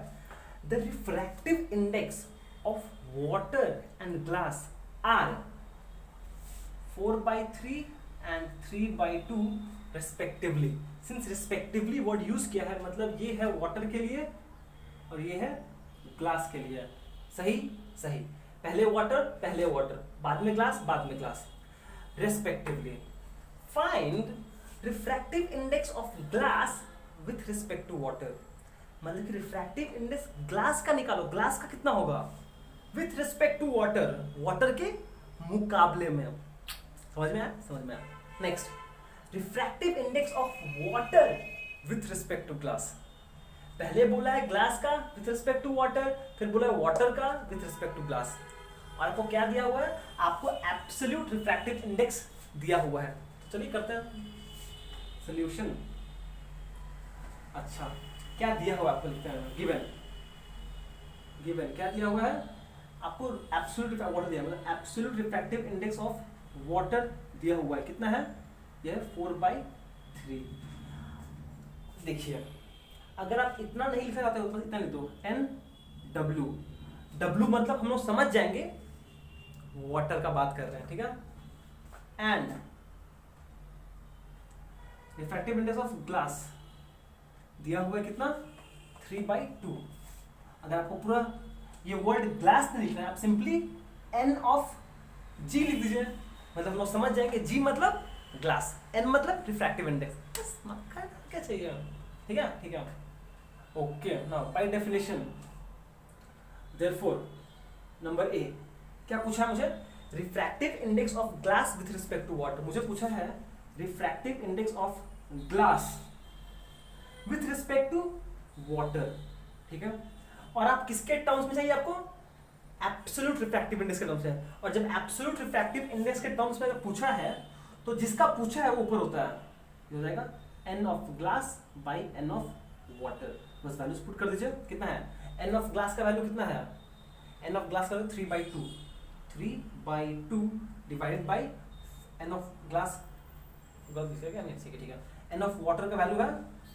the refractive index of water and glass are 4/3 and 3/2 respectively. Since respectively word use किया है, मतलब ये है वाटर के लिए और ये है ग्लास के लिए। सही सही, पहले वाटर बाद में ग्लास, बाद में glass, respectively. Find refractive index of glass with respect to water. मतलब कि रिफ्रैक्टिव इंडेक्स ग्लास का निकालो। ग्लास का कितना होगा? With respect to water, water के मुकाबले में। समझ में आया? समझ में आया। Next, refractive index of water with respect to glass. पहले बोला है ग्लास का विथ रिस्पेक्ट टू वाटर, फिर बोला है वाटर का विथ रिस्पेक्ट टू ग्लास। और आपको क्या दिया हुआ है? आपको एब्सोल्यूट रिफ्रैक्टिव इंडेक्स दिया हुआ है। तो चलिए करते हैं सॉल्यूशन। अच्छा, क्या दिया हुआ आपको? लिखते हैं गिवन। गिवन क्या दिया हुआ है आपको? एब्सोल्यूट वाटर दिया, मतलब absolute refractive index of water दिया हुआ है। कितना है? यह 4/3। देखिए, अगर आप इतना नहीं लिखना चाहते हो तो इतना लिख दो, NW। W मतलब हम लोग समझ जाएंगे वाटर का बात कर रहे हैं, ठीक है। And refractive index of glass दिया हुआ है कितना? 3/2। अगर आपको पूरा ये वर्ड ग्लास नहीं लिखना है, आप सिंपली N ऑफ G लिख दीजिए, मतलब हम लोग समझ जाएंगे G मतलब ग्लास, N मतलब रिफ्रैक्टिव इंडेक्स। बस क्या चाहिए? ठीक है, ठीक है। Okay, now by definition therefore number A क्या पूछा है मुझे? Refractive index of glass with respect to water. मुझे पूछा है refractive index of glass with respect to water, ठीक है। और आप किसके टर्म्स में चाहिए आपको? एब्सोल्यूट रिफ्रैक्टिव इंडेक्स के टर्म्स में। और जब एब्सोल्यूट रिफ्रैक्टिव इंडेक्स के टर्म्स में अगर पूछा है तो जिसका पूछा है वो ऊपर होता है, ये हो जाएगा N of glass by N of water. बस वैल्यूज पुट कर दीजिए। कितना है? N ऑफ ग्लास का वैल्यू कितना है? N ऑफ ग्लास का value 3/2, 3/2 divided by N of glass, क्या नहीं, ठीक है। N ऑफ वाटर का वैल्यू है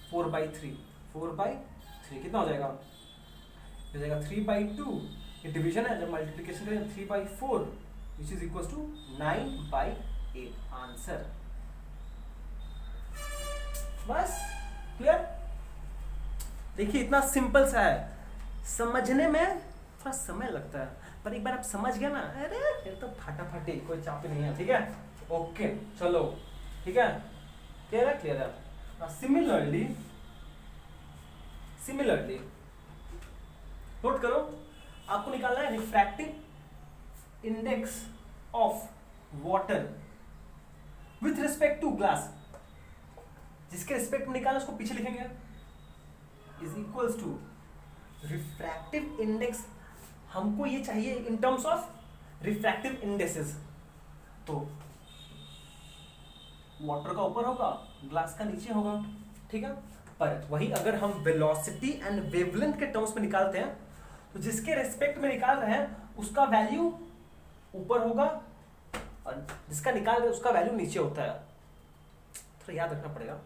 4/3, 4/3 कितना हो जाएगा? हो जाएगा 3/2। ये डिवीजन है, जब मल्टीप्लिकेशन करें 3/4 which is equal to 9/8 answer. बस क्लियर? देखिए इतना सिंपल सा है, समझने में थोड़ा समय लगता है, पर एक बार आप समझ गए ना, अरे फिर तो फटाफटी, कोई चापी नहीं है, ठीक है। ओके चलो, ठीक है, क्लियर है? क्लियर है। सिमिलरली नोट करो, आपको निकालना है refractive index of water with respect to glass. जिसके रिस्पेक्ट में निकालना उसको पीछे लिखेंगे, is equals to refractive index. हमको ये चाहिए in terms of refractive indexes, तो वाटर का ऊपर होगा, ग्लास का नीचे होगा, ठीक है। पर वही अगर हम वेलोसिटी एंड वेवलेंथ के टर्म्स में निकालते हैं तो जिसके रिस्पेक्ट में निकाल रहे हैं उसका वैल्यू ऊपर होगा और जिसका निकाल रहे हैं उसका वैल्यू नीचे होता है। थोड़ा याद रखना पड़ेगा,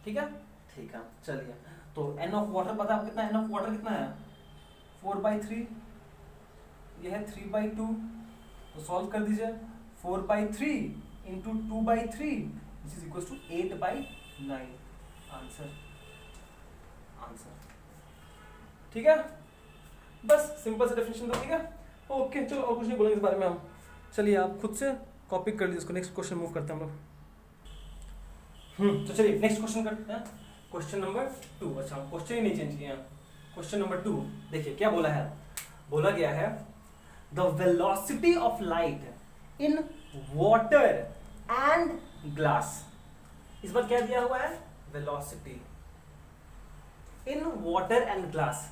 ठीक है, ठीक है। चलिए, तो N ऑफ वाटर पता है कितना? N ऑफ वाटर कितना है? 4/3, यह है 3/2, तो सॉल्व कर दीजिए। 4/3 into 2/3 which is equal to 8/9 answer. ठीक है, बस सिंपल से डेफिनेशन दो, ठीक है। ओके चलो, और कुछ नहीं बोलेंगे इस बारे में हम। चलिए आप खुद से कॉपी कर लीजिए इसको। नेक्स्ट क्वेश्चन मूव करते हैं हम लोग। तो चलिए नेक्स्ट क्वेश्चन करते हैं, क्वेश्चन नंबर 2। अच्छा, क्वेश्चन ही नहीं चेंज किया। क्वेश्चन नंबर 2 देखिए क्या बोला है। बोला गया है the velocity of light in water and glass. इस बार क्या दिया हुआ है? Velocity in water and glass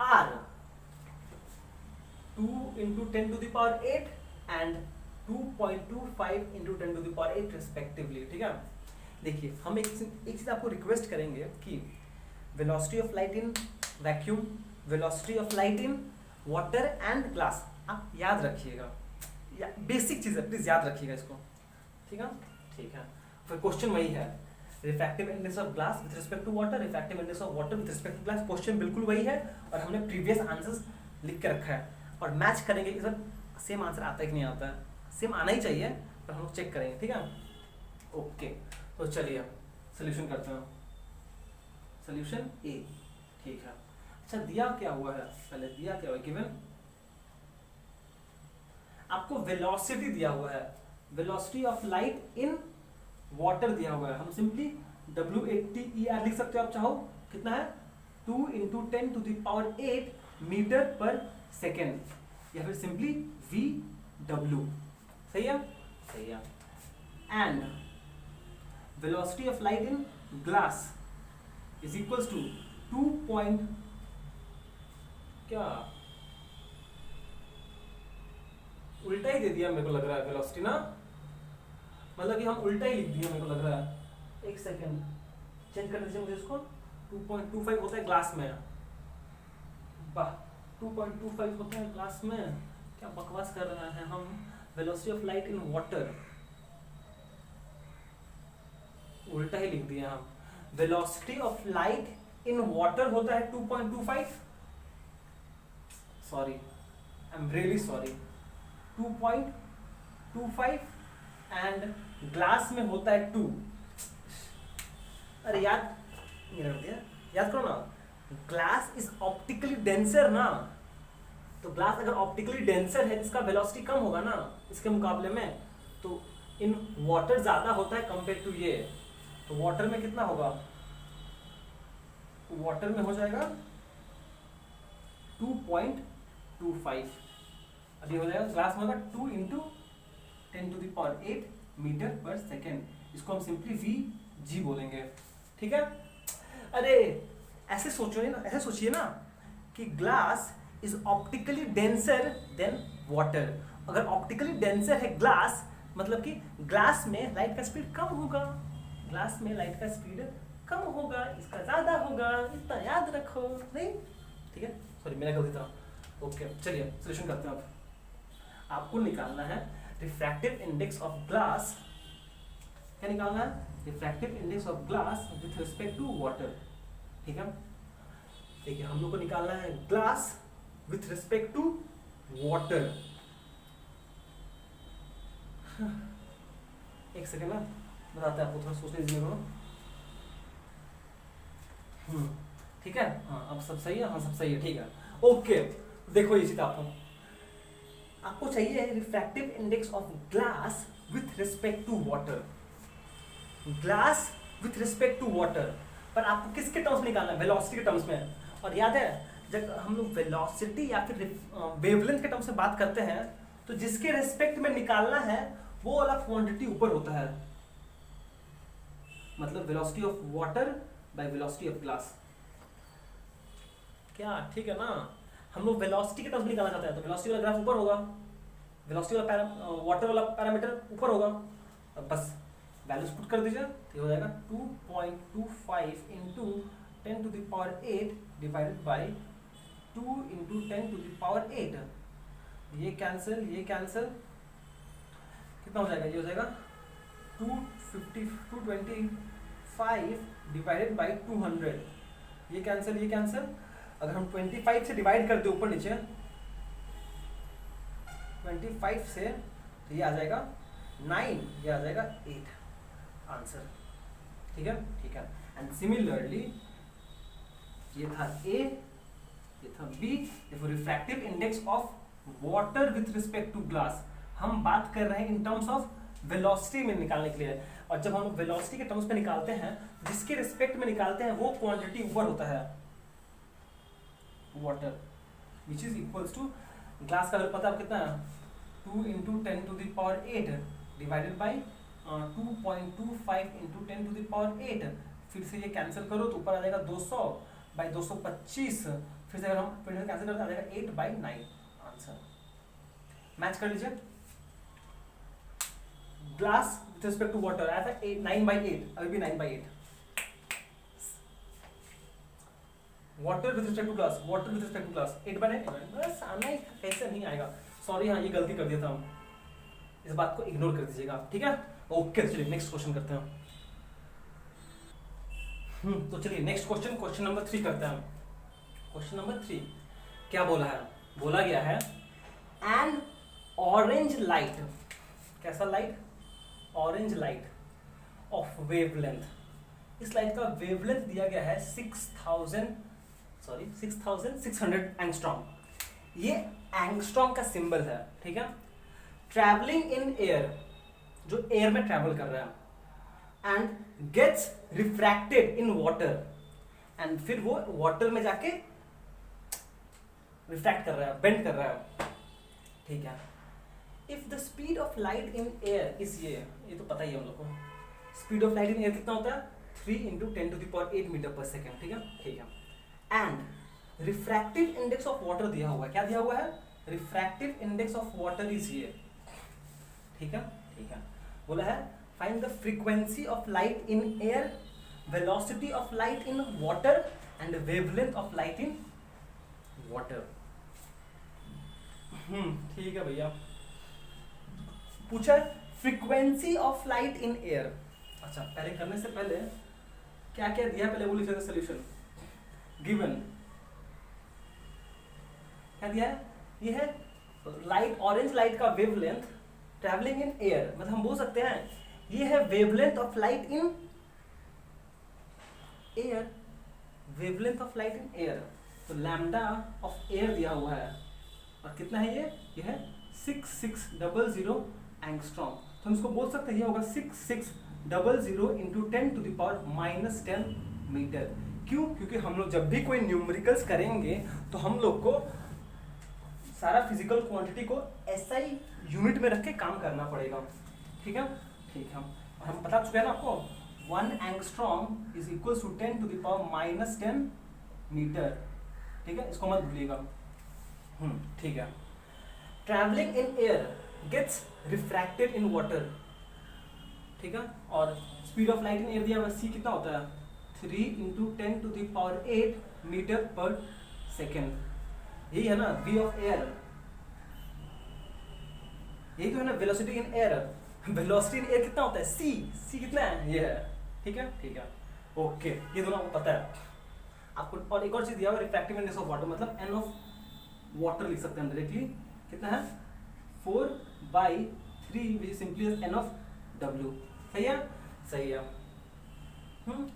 are 2 into 10 to the power 8 and 2.25 into 10 to the power 8 respectively, ठीक है। देखिए हम एक चीज आपको रिक्वेस्ट करेंगे कि velocity of light in vacuum, velocity of light in water and glass आप याद रखिएगा, बेसिक चीज है, प्लीज याद रखिएगा इसको, ठीक है, ठीक है। फिर क्वेश्चन वही है, refractive index of glass with respect to water, refractive index of water with respect to glass. Question बिल्कुल वही है और हमने प्रीवियस आंसर्स लिख के रखा है और मैच करेंगे कि सर सेम आंसर आता है कि नहीं आता है। सेम आना ही चाहिए, पर हम लोग चेक करेंगे, ठीक है। ओके, तो चलिए सोल्यूशन करते हैं। सोल्यूशन ए, ठीक है। अच्छा, दिया क्या हुआ है? पहले दिया क्या हुआ? गिवन आपको वेलोसिटी दिया हुआ है, velocity of light in water दिया हुआ है। हम सिंपली WATER लिख सकते हो आप चाहो। कितना है? 2 into 10 to the power 8 metre पर सेकेंड, या फिर सिंपली वी डब्ल्यू। सही है, सही है। एंड velocity of light in glass is equals to 2 point क्या उल्टा ही दे दिया मेरे को लग रहा है वेलोसिटी ना, मतलब कि हम उल्टा ही लिख दिया मेरे को लग रहा है। एक सेकेंड चेंज कर दीजिए मुझे इसको। 2.25 होता है ग्लास में, वाह 2.25 होता है ग्लास में, क्या बकवास कर रहे हैं हम। Velocity of light in water उल्टा ही लिख दिया हम। Velocity of light in water होता है 2.25, sorry I am really sorry, 2.25 and glass में होता है 2। अरे याद मेरा कर दिया, याद करो ना, ग्लास इज ऑप्टिकली डेंसर ना, तो ग्लास अगर ऑप्टिकली डेंसर है इसका वेलोसिटी कम होगा ना इसके मुकाबले में, तो इन वाटर ज्यादा होता है कंपेयर टू ये। तो वाटर में कितना होगा, वाटर में हो जाएगा 2.25, अभी हो जाएगा ग्लास में होगा 2 इंटू 10⁸ मीटर पर सेकेंड। इसको हम सिंपली वी जी बोलेंगे, ठीक है। अरे ऐसे सोचिए ना, ऐसे सोचिए ना कि glass is optically denser then water. अगर ऑप्टिकली डेंसर है ग्लास, मतलब कि ग्लास में लाइट का स्पीड कम होगा, ग्लास में लाइट का स्पीड कम होगा, इसका ज्यादा होगा, इतना याद रखो। नहीं ठीक है, सॉरी मेरा गलती था। ओके चलिए सोल्यूशन करते हैं। अब आपको निकालना है रिफ्रैक्टिव इंडेक्स ऑफ ग्लास। क्या निकालना है, refractive index of glass with respect to water. ठीक है, देखिए हम लोग को निकालना है glass with respect to water. एक सेकेंड ना बताते हैं आपको, थोड़ा सोचने दीजिए मेरे को। ठीक है, हाँ अब सब सही है, हाँ सब सही है, ठीक है। ओके देखो ये चीज आपको चाहिए refractive index of glass with respect to water. Glass with respect to water, पर आपको किसके टर्म्स में निकालना है, वेलोसिटी के टर्म्स में। और याद है जब हम लोग वेलोसिटी या फिर वेवलेंथ के टर्म्स में बात करते हैं तो जिसके रिस्पेक्ट में निकालना है वो वाला क्वांटिटी ऊपर होता है, मतलब velocity of water bye velocity of glass. क्या ठीक है ना, हम लोग वेलोसिटी के टर्म्स में निकालना चाहते हैं तो वेलोसिटी वाला ग्राफ ऊपर होगा, वेलोसिटी वाला वाटर वाला पैरामीटर ऊपर होगा। अब बस वैल्यूज पुट कर दीजिए तो हो जाएगा 2.25 इंटू 10⁸ डिवाइडेड बाई 2 इंटू 10⁸। ये कैंसिल, ये कैंसिल, कितना हो जाएगा, ये हो जाएगा 225 डिवाइडेड बाई 200। ये कैंसिल, ये कैंसिल, अगर हम 25 से डिवाइड करते ऊपर नीचे 25 से तो ये आ जाएगा 9, ये आ जाएगा 8 आंसर। ठीक है, ठीक है। एंड सिमिलरली ये था ए, ये था बी। देखो refractive index of water with respect to glass, हम बात कर रहे हैं इन टर्म्स ऑफ वेलोसिटी में निकालने के लिए। और जब हम लोग वेलोसिटी के टर्म्स में निकालते हैं, जिसके रिस्पेक्ट में निकालते हैं वो क्वांटिटी ऊपर होता है, water, which is equals to glass का पता है कितना है, 2 इंटू 10⁸ डिवाइडेड बाई 2.25 इंटू 10⁸। फिर से ये कैंसिल करो तो ऊपर आ जाएगा 200 बाई 225। फिर से अगर हम 20 कैंसिल करते आ जाएगा 8/9 आंसर। मैच कर लीजिए, glass with respect to water आया था 9/8, अभी भी 9/8। Water with respect to glass, water with respect to glass 8/9। बस आना ही कैसे नहीं आएगा, सॉरी हाँ ये गलती कर दिया था हम, इस बात को इग्नोर कर दीजिएगा। ठीक है, ओके चलिए नेक्स्ट क्वेश्चन करते हैं। तो चलिए नेक्स्ट क्वेश्चन, क्वेश्चन नंबर 3 करते हैं। क्वेश्चन नंबर 3 क्या बोला है, बोला गया है एन ऑरेंज लाइट, कैसा light, orange light of wavelength. इस लाइट का वेवलेंथ दिया गया है 6600 एंगस्ट्रॉम। ये एंगस्ट्रॉम का सिंबल है, ठीक है। ट्रैवलिंग इन एयर, जो एयर में ट्रैवल कर रहा है, and gets refracted in water, and फिर वो वाटर में जाके रिफ्रैक्ट कर रहा है, बेंड कर रहा है। ठीक है। If the speed of light in air is, ये तो पता ही है हम लोग को, speed of light in air कितना होता है 3 × 10⁸ मीटर पर सेकेंड, ठीक है ठीक है। And refractive index of water दिया हुआ है, क्या दिया हुआ है, refractive index of water is ये, ठीक है ठीक है। बोला है find the frequency of light in air, velocity of light in water and wavelength of light in water. ठीक है भैया। पूछा है frequency of light in air. अच्छा, पहले करने से पहले क्या क्या दिया पहले वो लिख लेते सोल्यूशन। गिवन क्या दिया है, ये है लाइट, ऑरेंज लाइट का वेवलेंथ ट्रैवलिंग इन एयर, मतलब हम बोल सकते हैं ये है wavelength of light in air, wavelength of light in air. तो लैम्डा ऑफ एयर दिया हुआ है और कितना है ये है 6600 एंगस्ट्रॉम। तो हम इसको बोल सकते हैं ये होगा 6600 × 10⁻⁻10 मीटर। क्यों? क्योंकि हम लोग जब भी कोई न्यूमेरिकल्स करेंगे तो हम लोग को सारा फिजिकल क्वांटिटी को एसआई यूनिट में रख के काम करना पड़ेगा, ठीक है ठीक है। और हम बता चुके हैं ना आपको 1 angstrom is equal to 10⁻⁻10 metre, ठीक है, इसको मत भूलिएगा। ठीक है। Travelling in air gets refracted in water, ठीक है। और speed of light in air दिया हुआ सी कितना होता है 3 × 10⁸ मीटर पर सेकेंड। यही है ना v ऑफ एयर, यही तो है ना velocity in air. Velocity in air कितना होता है c कितना है, ये है, ठीक है ठीक है ओके। ये दोनों आपको पता है आपको। और एक और चीज दिया हुआ रिफ्रैक्टिव इंडेक्स ऑफ वाटर, मतलब n ऑफ वाटर लिख सकते हैं डायरेक्टली, कितना है 4/3 which is simply n of w। सही है सही है।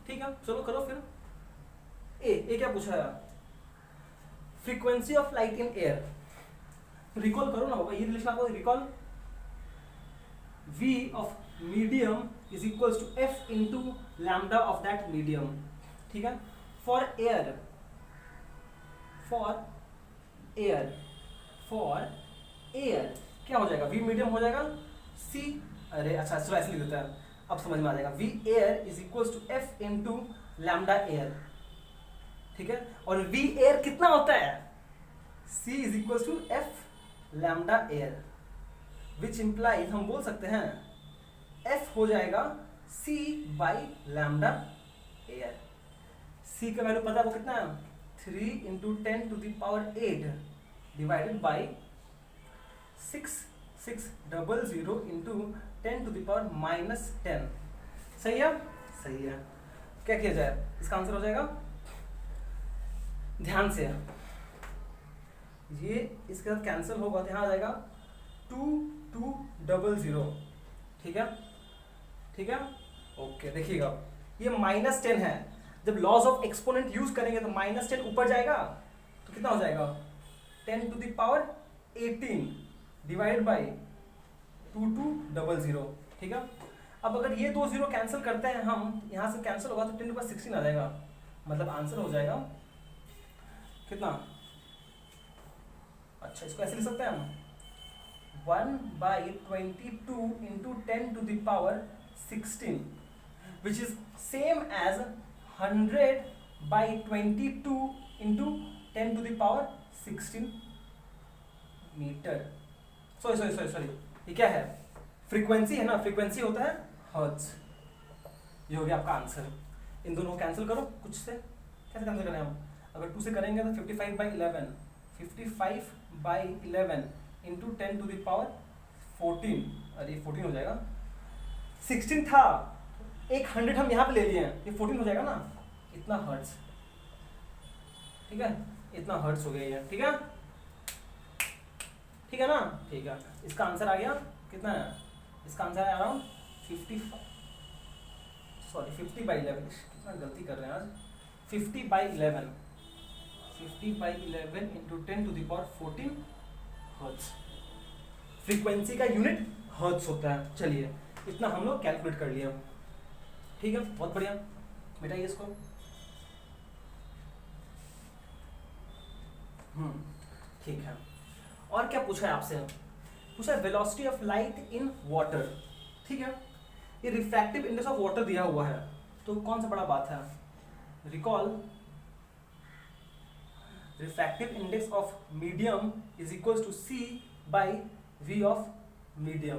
ठीक है, चलो करो फिर। ए क्या पूछा है, frequency of light in air. Recall करो ना बाबा, ये लिखना आपको, recall v of medium is equals to f into lambda of that medium, ठीक है। फॉर एयर क्या हो जाएगा, v मीडियम हो जाएगा c, अरे अच्छा चलो ऐसे लिख देता है, अब समझ में आ जाएगा। v air is equals to f into lambda air, ठीक है। और v एयर कितना होता है, c is equals to f lambda air, which implies हम बोल सकते हैं f हो जाएगा c by lambda air. c का वैल्यू पता है वो कितना है 3 × 10⁸ डिवाइडेड बाई 6600 × 10⁻⁻10। सही है सही है। क्या किया जाए, इसका आंसर हो जाएगा, ध्यान से ये इसके साथ कैंसिल होगा तो यहाँ आ जाएगा 2200, ठीक है ठीक है ओके। देखिएगा ये -10 है, जब लॉज ऑफ एक्सपोनेंट यूज करेंगे तो -10 ऊपर जाएगा तो कितना हो जाएगा 10⁻18 डिवाइड बाई 2200, ठीक है। अब अगर ये 2 0 कैंसिल करते हैं हम, यहाँ से कैंसिल होगा तो 10⁻16 आ जाएगा, मतलब आंसर हो जाएगा कितना, अच्छा इसको ऐसे लिख सकते हैं हम 1/22 × 10⁻16 which is same as 100/22 × 10⁻16 मीटर। सॉरी ये क्या है, फ्रीक्वेंसी है ना, फ्रीक्वेंसी होता है हर्ट्ज। ये हो गया आपका आंसर। इन दोनों को कैंसिल करो कुछ से, कैसे कैंसिल करें हम, अगर 2 से करेंगे तो 55/11 × 10⁻14, अरे 14 हो जाएगा, 16 था, एक 100 हम यहाँ पे ले लिए हैं, ये 14 हो जाएगा ना, इतना हर्ट्ज, ठीक है इतना हर्ट्ज हो गया ये, ठीक है ना ठीक है। इसका आंसर आ गया कितना है, इसका आंसर है अराउंड 50/11, कितना गलती कर रहे हैं आज, 50/11 × 10⁻14 हर्ट्ज। फ्रीक्वेंसी का यूनिट हर्ट्ज होता है। चलिए इतना हम लोग कैलकुलेट कर लिया, ठीक है बहुत बढ़िया। मिटाइए इसको, ठीक है। और क्या पूछा है आपसे, पूछा है velocity of light in water, ठीक है। ये रिफ्रैक्टिव इंडेक्स ऑफ वाटर दिया हुआ है, तो कौन सा बड़ा बात है, recall refractive index of medium is equal to c by v of medium,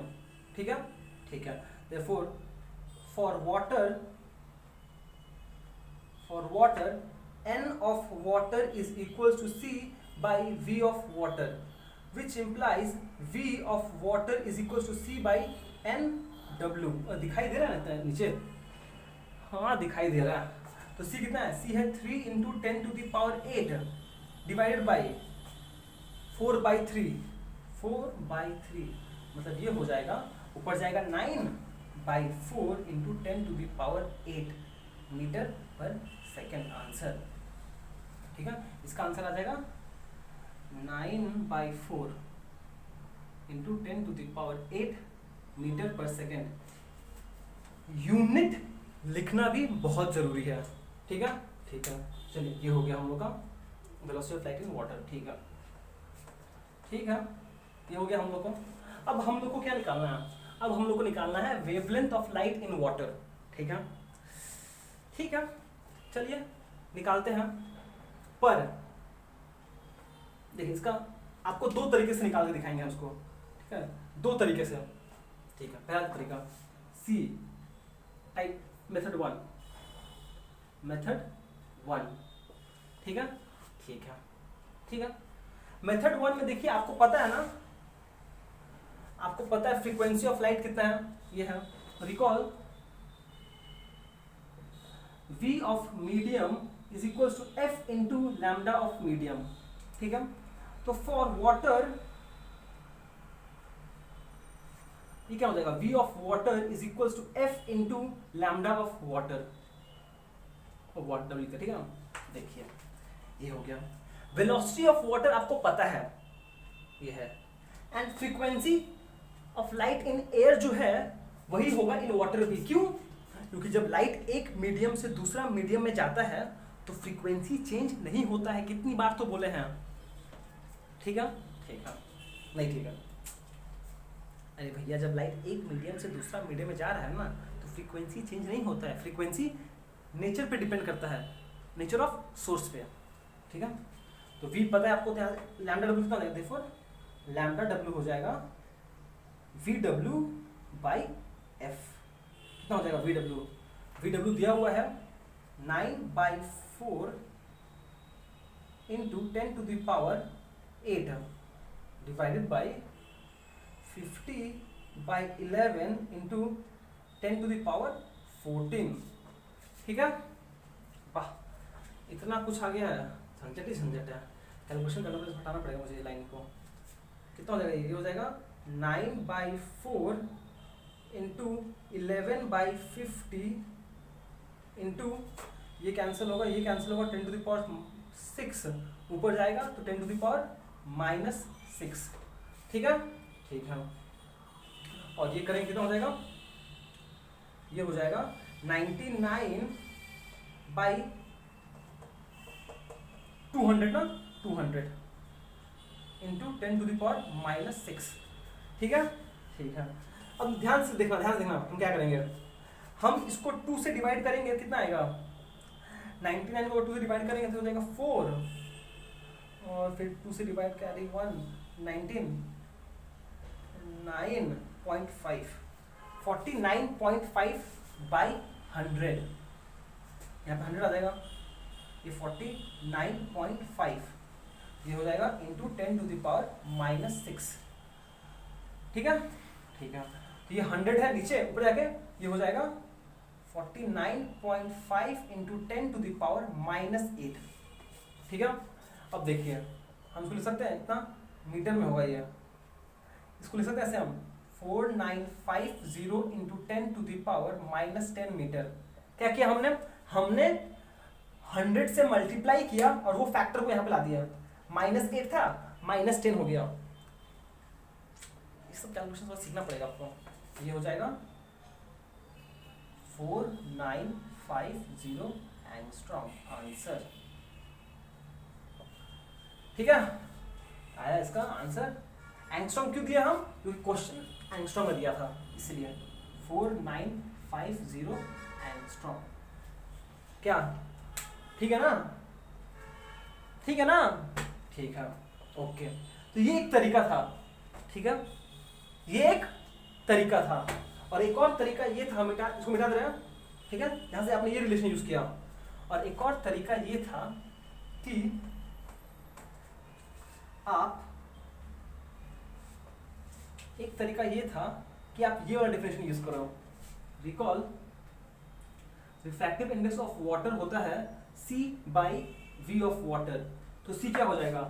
ठीक है, ठीक है। therefore for water n of water is equals to c by v of water, which implies v of water is equals to c by n w। दिखाई दे रहा है ना नीचे, हाँ दिखाई दे रहा है। तो c कितना है, c है 3 into 10 to the power 8 divided by 4/3, 4/3 मतलब ये हो जाएगा, ऊपर जाएगा 9/4 into 10 to the power 8 metre पर सेकेंड आंसर, ठीक है। इसका आंसर आ जाएगा 9/4 into 10 to the power 8 metre पर सेकेंड। यूनिट लिखना भी बहुत जरूरी है, ठीक है, ठीक है। चलिए ये हो गया हम लोग का velocity of light in water, ठीक है, ठीक है, ये हो गया हम लोग को। अब हम लोग को क्या निकालना है, अब हम लोग को निकालना है wavelength of light in water, ठीक है, ठीक है। चलिए निकालते हैं, पर देखिए इसका आपको दो तरीके से निकाल के दिखाएंगे हम उसको, ठीक है, दो तरीके से, ठीक है। पहला तरीका सी टाइप मेथड 1, ठीक है, ठीक है, ठीक है। मेथड 1 में देखिए आपको पता है ना, आपको पता है फ्रीक्वेंसी ऑफ लाइट कितना है, ये है, recall v of medium is equal to f into lambda of medium, ठीक है। तो फॉर वाटर ये क्या हो जाएगा, v of water is equal to f into lambda of water, water लिखते, ठीक है। देखिए ये हो गया, वेलोसिटी ऑफ वाटर आपको पता है ये है, and frequency of light in air जो है वही होगा इन वाटर भी। क्यों, क्योंकि जब लाइट एक मीडियम से दूसरा मीडियम में जाता है तो फ्रीक्वेंसी चेंज नहीं होता है, कितनी बार तो बोले हैं, ठीक है, ठीक है, नहीं ठीक है, अरे भैया जब लाइट एक मीडियम से दूसरा मीडियम में जा रहा है ना तो फ्रीक्वेंसी चेंज नहीं होता है, फ्रीक्वेंसी नेचर पे डिपेंड करता है, नेचर ऑफ सोर्स पे, ठीक है। तो v पता है आपको, लैम्डा डब्ल्यू कितना है, देखो लैम्डा डब्ल्यू हो जाएगा VW बाई एफ, कितना हो जाएगा VW दिया हुआ है 9/4 into 10 to the power 8 divided by 50/11 into 10 to the power 14, ठीक है। वाह इतना कुछ आ गया है, झंझट ही झंझट है, कैलकुलेशन करना तो हटाना पड़ेगा मुझे ये लाइन को। कितना हो जाएगा, ये हो जाएगा 9/4 इंटू 11/50 इंटू ये कैंसिल होगा, ये कैंसिल होगा, 10 टू द पावर 6 ऊपर जाएगा तो 10 टू द पावर -6, ठीक है, ठीक है। और ये करेंगे कितना हो जाएगा, ये हो जाएगा 99/200 ना, 200 इंटू 10 टू द पावर -6, ठीक है, ठीक है। अब ध्यान से देखना हम क्या करेंगे, हम इसको 2 से डिवाइड करेंगे, कितना आएगा, 99 को 2 से डिवाइड करेंगे तो हो जाएगा 4, और फिर 2 से डिवाइड करेंगे 1, 19, 9.5, 49.5/100, यहाँ पे 100 आ जाएगा, ये 49.5 ये हो जाएगा इंटू 10 टू द पावर -6, ठीक है, ठीक है। तो ये 100 है नीचे, ऊपर जाके ये हो जाएगा 49.5 इंटू 10 टू द पावर -8, ठीक है। अब देखिए हम इसको लिख सकते हैं, इतना मीटर में होगा ये, इसको लिख सकते हैं ऐसे हम 4950 into 10 to the power -10 metre. क्या किया हमने 100 से मल्टीप्लाई किया और वो फैक्टर को यहाँ पे ला दिया, -8 था -10 हो गया। ये सब कैलकुलेशन थोड़ा सीखना पड़ेगा आपको। ये हो जाएगा 4950 एंगस्ट्रॉम आंसर, ठीक है, आया इसका आंसर। एंगस्ट्रॉम क्यों दिया हम, क्योंकि क्वेश्चन एंगस्ट्रॉम में दिया था इसलिए। 4950 एंगस्ट्रॉम। क्या ठीक है ना, ठीक है ना, ठीक है, ओके। तो ये एक तरीका था, ठीक है, ये एक तरीका था। और एक और तरीका ये था, इसको मिटा दे रहे हैं, ठीक है, यहां से आपने ये रिलेशन यूज किया। और एक और तरीका ये था कि आप, एक तरीका ये था कि आप ये वाला डेफिनेशन यूज करो। Recall refractive index of water होता है C by V of water. तो C क्या हो जाएगा,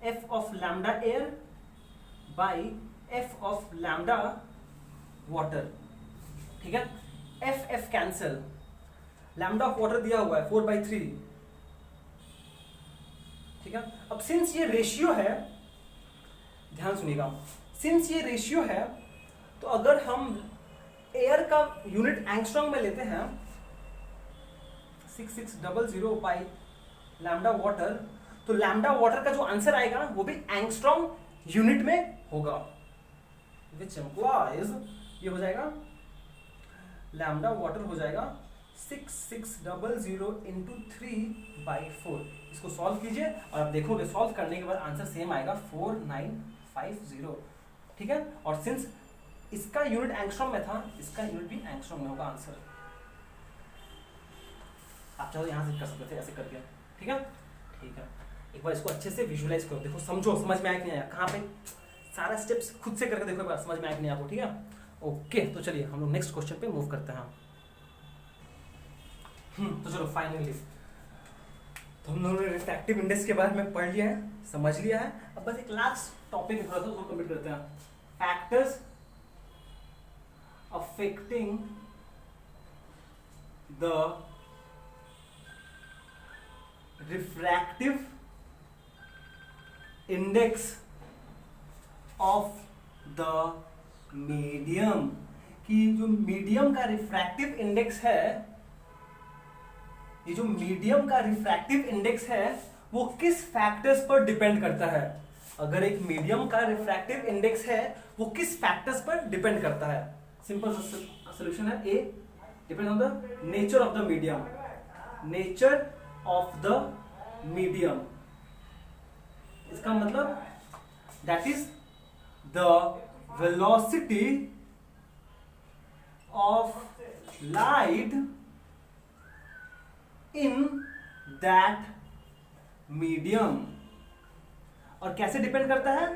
F of lambda air by F of lambda water, ठीक है। F cancel, lambda of water दिया हुआ है 4/3, ठीक है। अब सिंस ये रेशियो है, ध्यान सुनिएगा, सिंस ये रेशियो है, तो अगर हम एयर का यूनिट एंगस्ट्रॉम में लेते हैं 6600 बाई लैम्डा वाटर, तो लैम्डा वाटर का जो आंसर आएगा वो भी एंगस्ट्रॉम यूनिट में होगा, विच इम्प्लाइज ये हो जाएगा लैम्डा वाटर हो जाएगा 6600 इंटू 3/4। इसको सॉल्व कीजिए और आप देखोगे सॉल्व करने के बाद आंसर सेम आएगा 4950, ठीक है। और सिंस इसका यूनिट एंगस्ट्रॉम में था, इसका यूनिट भी एंगस्ट्रॉम में होगा आंसर। आप चाहो यहां से कर सकते थे ऐसे करके, ठीक है, ठीक है। एक बार इसको अच्छे से विजुअलाइज करो, देखो समझो समझ में आया कि नहीं आया, कहाँ पे सारा स्टेप्स खुद से करके देखो एक बार, समझ में आया कि नहीं आपको, ठीक है, ओके। तो चलिए हम लोग नेक्स्ट क्वेश्चन पे मूव करते हैं। तो चलो फाइनली तो हम लोगों ने रिफ्रैक्टिव इंडेक्स के बारे में पढ़ लिया है, समझ लिया है। अब बस एक लास्ट टॉपिक थोड़ा सा उसको कंप्लीट करते हैं, factors affecting the refractive index of the medium, कि जो मीडियम का रिफ्रैक्टिव इंडेक्स है, ये जो मीडियम का रिफ्रैक्टिव इंडेक्स है वो किस फैक्टर्स पर डिपेंड करता है। अगर एक मीडियम का रिफ्रैक्टिव इंडेक्स है वो किस फैक्टर्स पर डिपेंड करता है। सिंपल सॉल्यूशन है, a depend on the nature of the medium, nature of the medium, इसका मतलब that is the velocity of light in that medium. और कैसे डिपेंड करता है,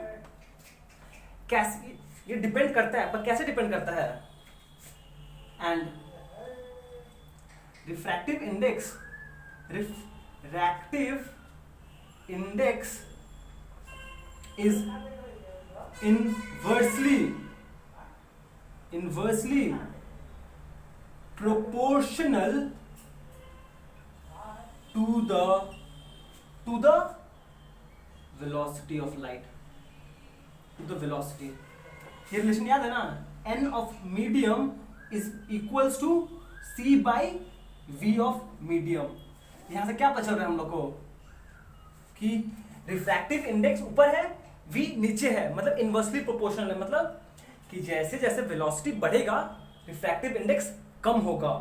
कैसे ये डिपेंड करता है, पर कैसे डिपेंड करता है। And refractive index, refractive index is inversely proportional to the velocity of light, to the velocity। ये रिलेशन याद है ना, n of medium is equals to c by v of medium। यहां से क्या पता चल रहा है हम लोग को कि रिफ्रैक्टिव इंडेक्स ऊपर है, v नीचे है, मतलब इनवर्सली प्रोपोर्शनल है, मतलब कि जैसे जैसे वेलोसिटी बढ़ेगा रिफ्रैक्टिव इंडेक्स कम होगा,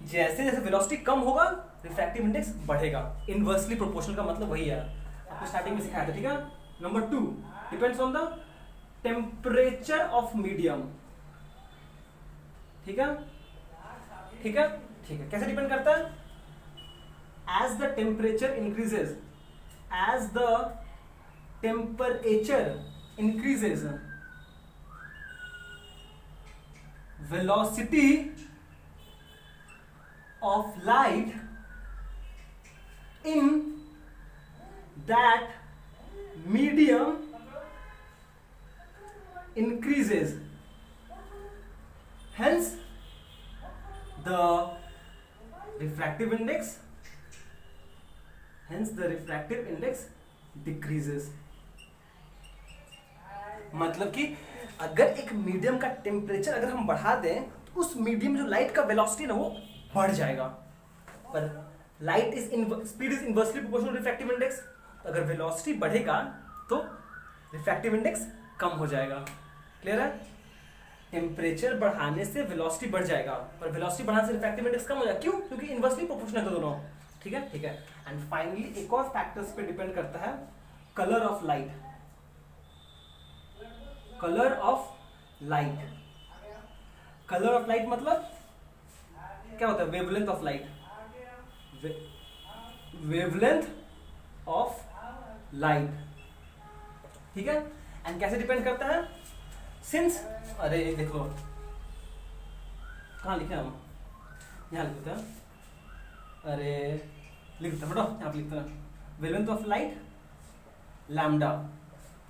जैसे जैसे वेलोसिटी कम होगा रिफ्रैक्टिव इंडेक्स बढ़ेगा। इनवर्सली प्रोपोर्शनल का मतलब वही है, आपको स्टार्टिंग में सिखाया था, ठीक है। Number 2 depends on the temperature of medium, ठीक है, ठीक है, ठीक है। कैसे डिपेंड करता है, as the temperature increases, as the temperature increases, velocity of light in that medium increases, hence the refractive index decreases। मतलब कि अगर एक मीडियम का टेम्परेचर अगर हम बढ़ा दें तो उस मीडियम में जो लाइट का वेलोसिटी ना वो बढ़ जाएगा, पर light is speed is inversely proportional to refractive index. तो अगर वेलोसिटी बढ़ेगा तो रिफ्रैक्टिव इंडेक्स कम हो जाएगा। क्लियर है? टेम्परेचर बढ़ाने से वेलोसिटी बढ़ जाएगा, पर वेलोसिटी बढ़ाने से रिफ्रैक्टिव इंडेक्स कम हो जाएगा। क्यों? क्योंकि इनवर्सली प्रोपोर्शनल है दोनों। ठीक है, ठीक है। एंड फाइनली एक और फैक्टर्स पे डिपेंड करता है, colour of light. Colour of light, colour of light मतलब क्या होता है? Wavelength of light, wavelength of light. ठीक है। एंड कैसे डिपेंड करता है? सिंस, अरे देखो कहाँ लिखे हम, यहाँ लिखते हैं, अरे लिखते हैं बेटा, यहाँ पे लिखते हैं वेवलेंथ ऑफ लाइट लैम्डा।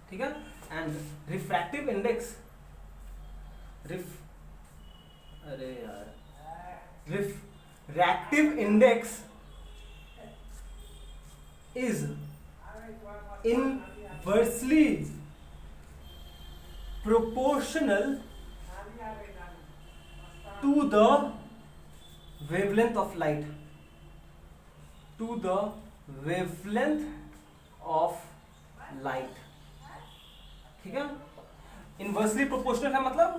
ठीक है। एंड रिफ्रैक्टिव इंडेक्स, अरे यार, refractive index is inversely proportional to the wavelength of light, to the wavelength of light। ठीक है। इनवर्सली प्रोपोर्शनल है मतलब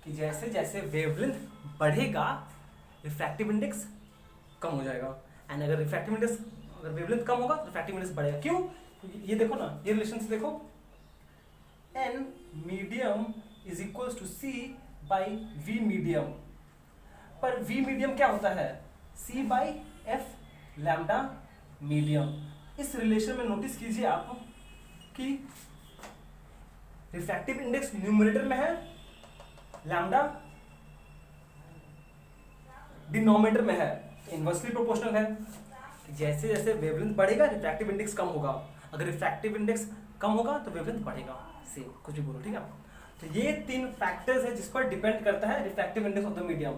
कि जैसे जैसे वेवलेंथ बढ़ेगा रिफ्रैक्टिव इंडेक्स कम हो जाएगा। एंड अगर रिफ्रैक्टिव इंडेक्स, अगर वेवलेंथ कम होगा तो रिफ्रैक्टिव इंडेक्स बढ़ेगा। क्यों? ये देखो ना, ये रिलेशन से देखो, n medium is equals to c by v medium. पर v मीडियम क्या होता है? c by f lambda medium. इस रिलेशन में नोटिस कीजिए आप कि रिफ्रैक्टिव इंडेक्स न्यूमरेटर में है, लैम्डा डिनोमिनेटर में है, इनवर्सली प्रोपोर्शनल है। जैसे जैसे वेवलेंथ बढ़ेगा रिफ्रैक्टिव इंडेक्स कम होगा, अगर रिफ्रैक्टिव इंडेक्स कम होगा तो वेवलेंथ बढ़ेगा। सेम कुछ भी बोलो, ठीक है। तो ये तीन फैक्टर्स है जिस पर डिपेंड करता है refractive index of the medium.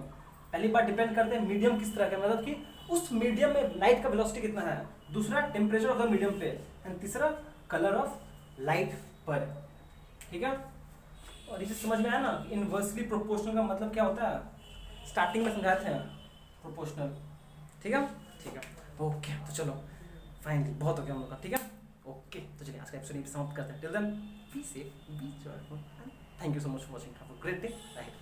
पहली बात डिपेंड करते हैं मीडियम किस तरह का, मतलब कि उस मीडियम में लाइट का वेलोसिटी कितना है। दूसरा टेम्परेचर ऑफ द मीडियम पे, एंड तीसरा कलर ऑफ लाइट पर। ठीक है। और इसे समझ में आया ना, इनवर्सली प्रोपोर्शनल का मतलब क्या होता है, स्टार्टिंग में समझाते हैं प्रोपोर्शनल। ठीक है, ठीक है। ओके, तो चलो फाइनली बहुत हो गया हम लोग का। ठीक है, ओके, तो चलिए आज का एपिसोड समाप्त करते हैं। Till then be safe, be joyful, thank you so much for watching. Have a great day ahead.